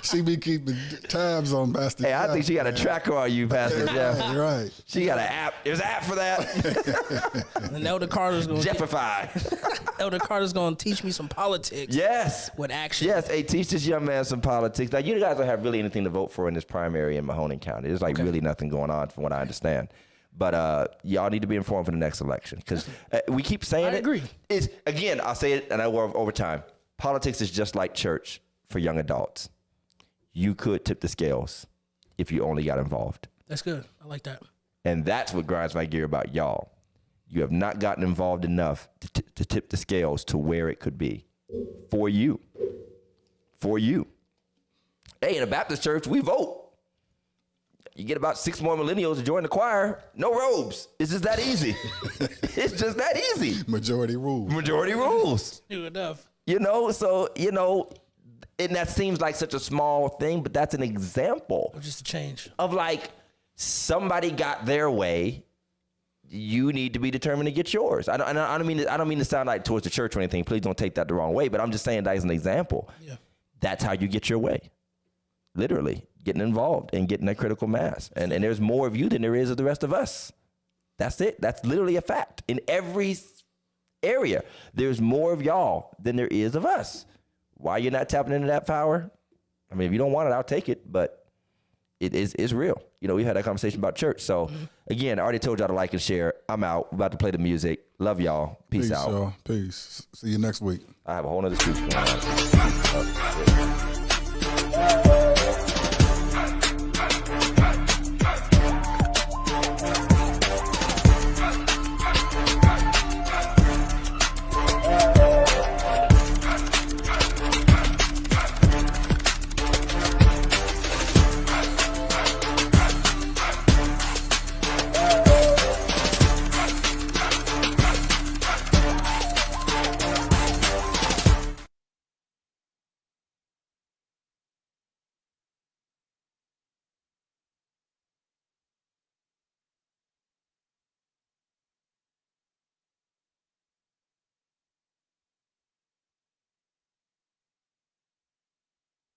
She be keeping tabs on Pastor Hey, Jeff. I think she got a tracker on you, Pastor Jeff. Right. She got an app. There's an app for that. And Elder Carter's going to teach me some politics. Yes. With Action. Yes. Hey, teach this young man some politics. Now, you guys don't have really anything to vote for in this primary in Mahoning County. There's really nothing going on from what I understand. But y'all need to be informed for the next election because we keep saying it. I agree. It's, again, I'll say it and I will over time. Politics is just like church for young adults. You could tip the scales if you only got involved. That's good. I like that. And that's what grinds my gear about y'all. You have not gotten involved enough to tip the scales to where it could be for you. For you. Hey, in a Baptist church, we vote. You get about 6 more millennials to join the choir. No robes. It's just that easy. It's just that easy. Majority rules. Majority rules. Do enough. You know, so, you know, and that seems like such a small thing, but that's an example Or just a change. of like somebody got their way. You need to be determined to get yours. I don't mean to sound like towards the church or anything. Please don't take that the wrong way. But I'm just saying that as an example. Yeah. That's how you get your way. Literally getting involved and getting that critical mass. And there's more of you than there is of the rest of us. That's it. That's literally a fact. In every area, there's more of y'all than there is of us. Why you're not tapping into that power? I mean, if you don't want it, I'll take it. But it's real. You know, we had that conversation about church. So, again, I already told y'all to like and share. I'm out. We're about to play the music. Love y'all. Peace out. Y'all. Peace. See you next week. I have a whole nother speech going on.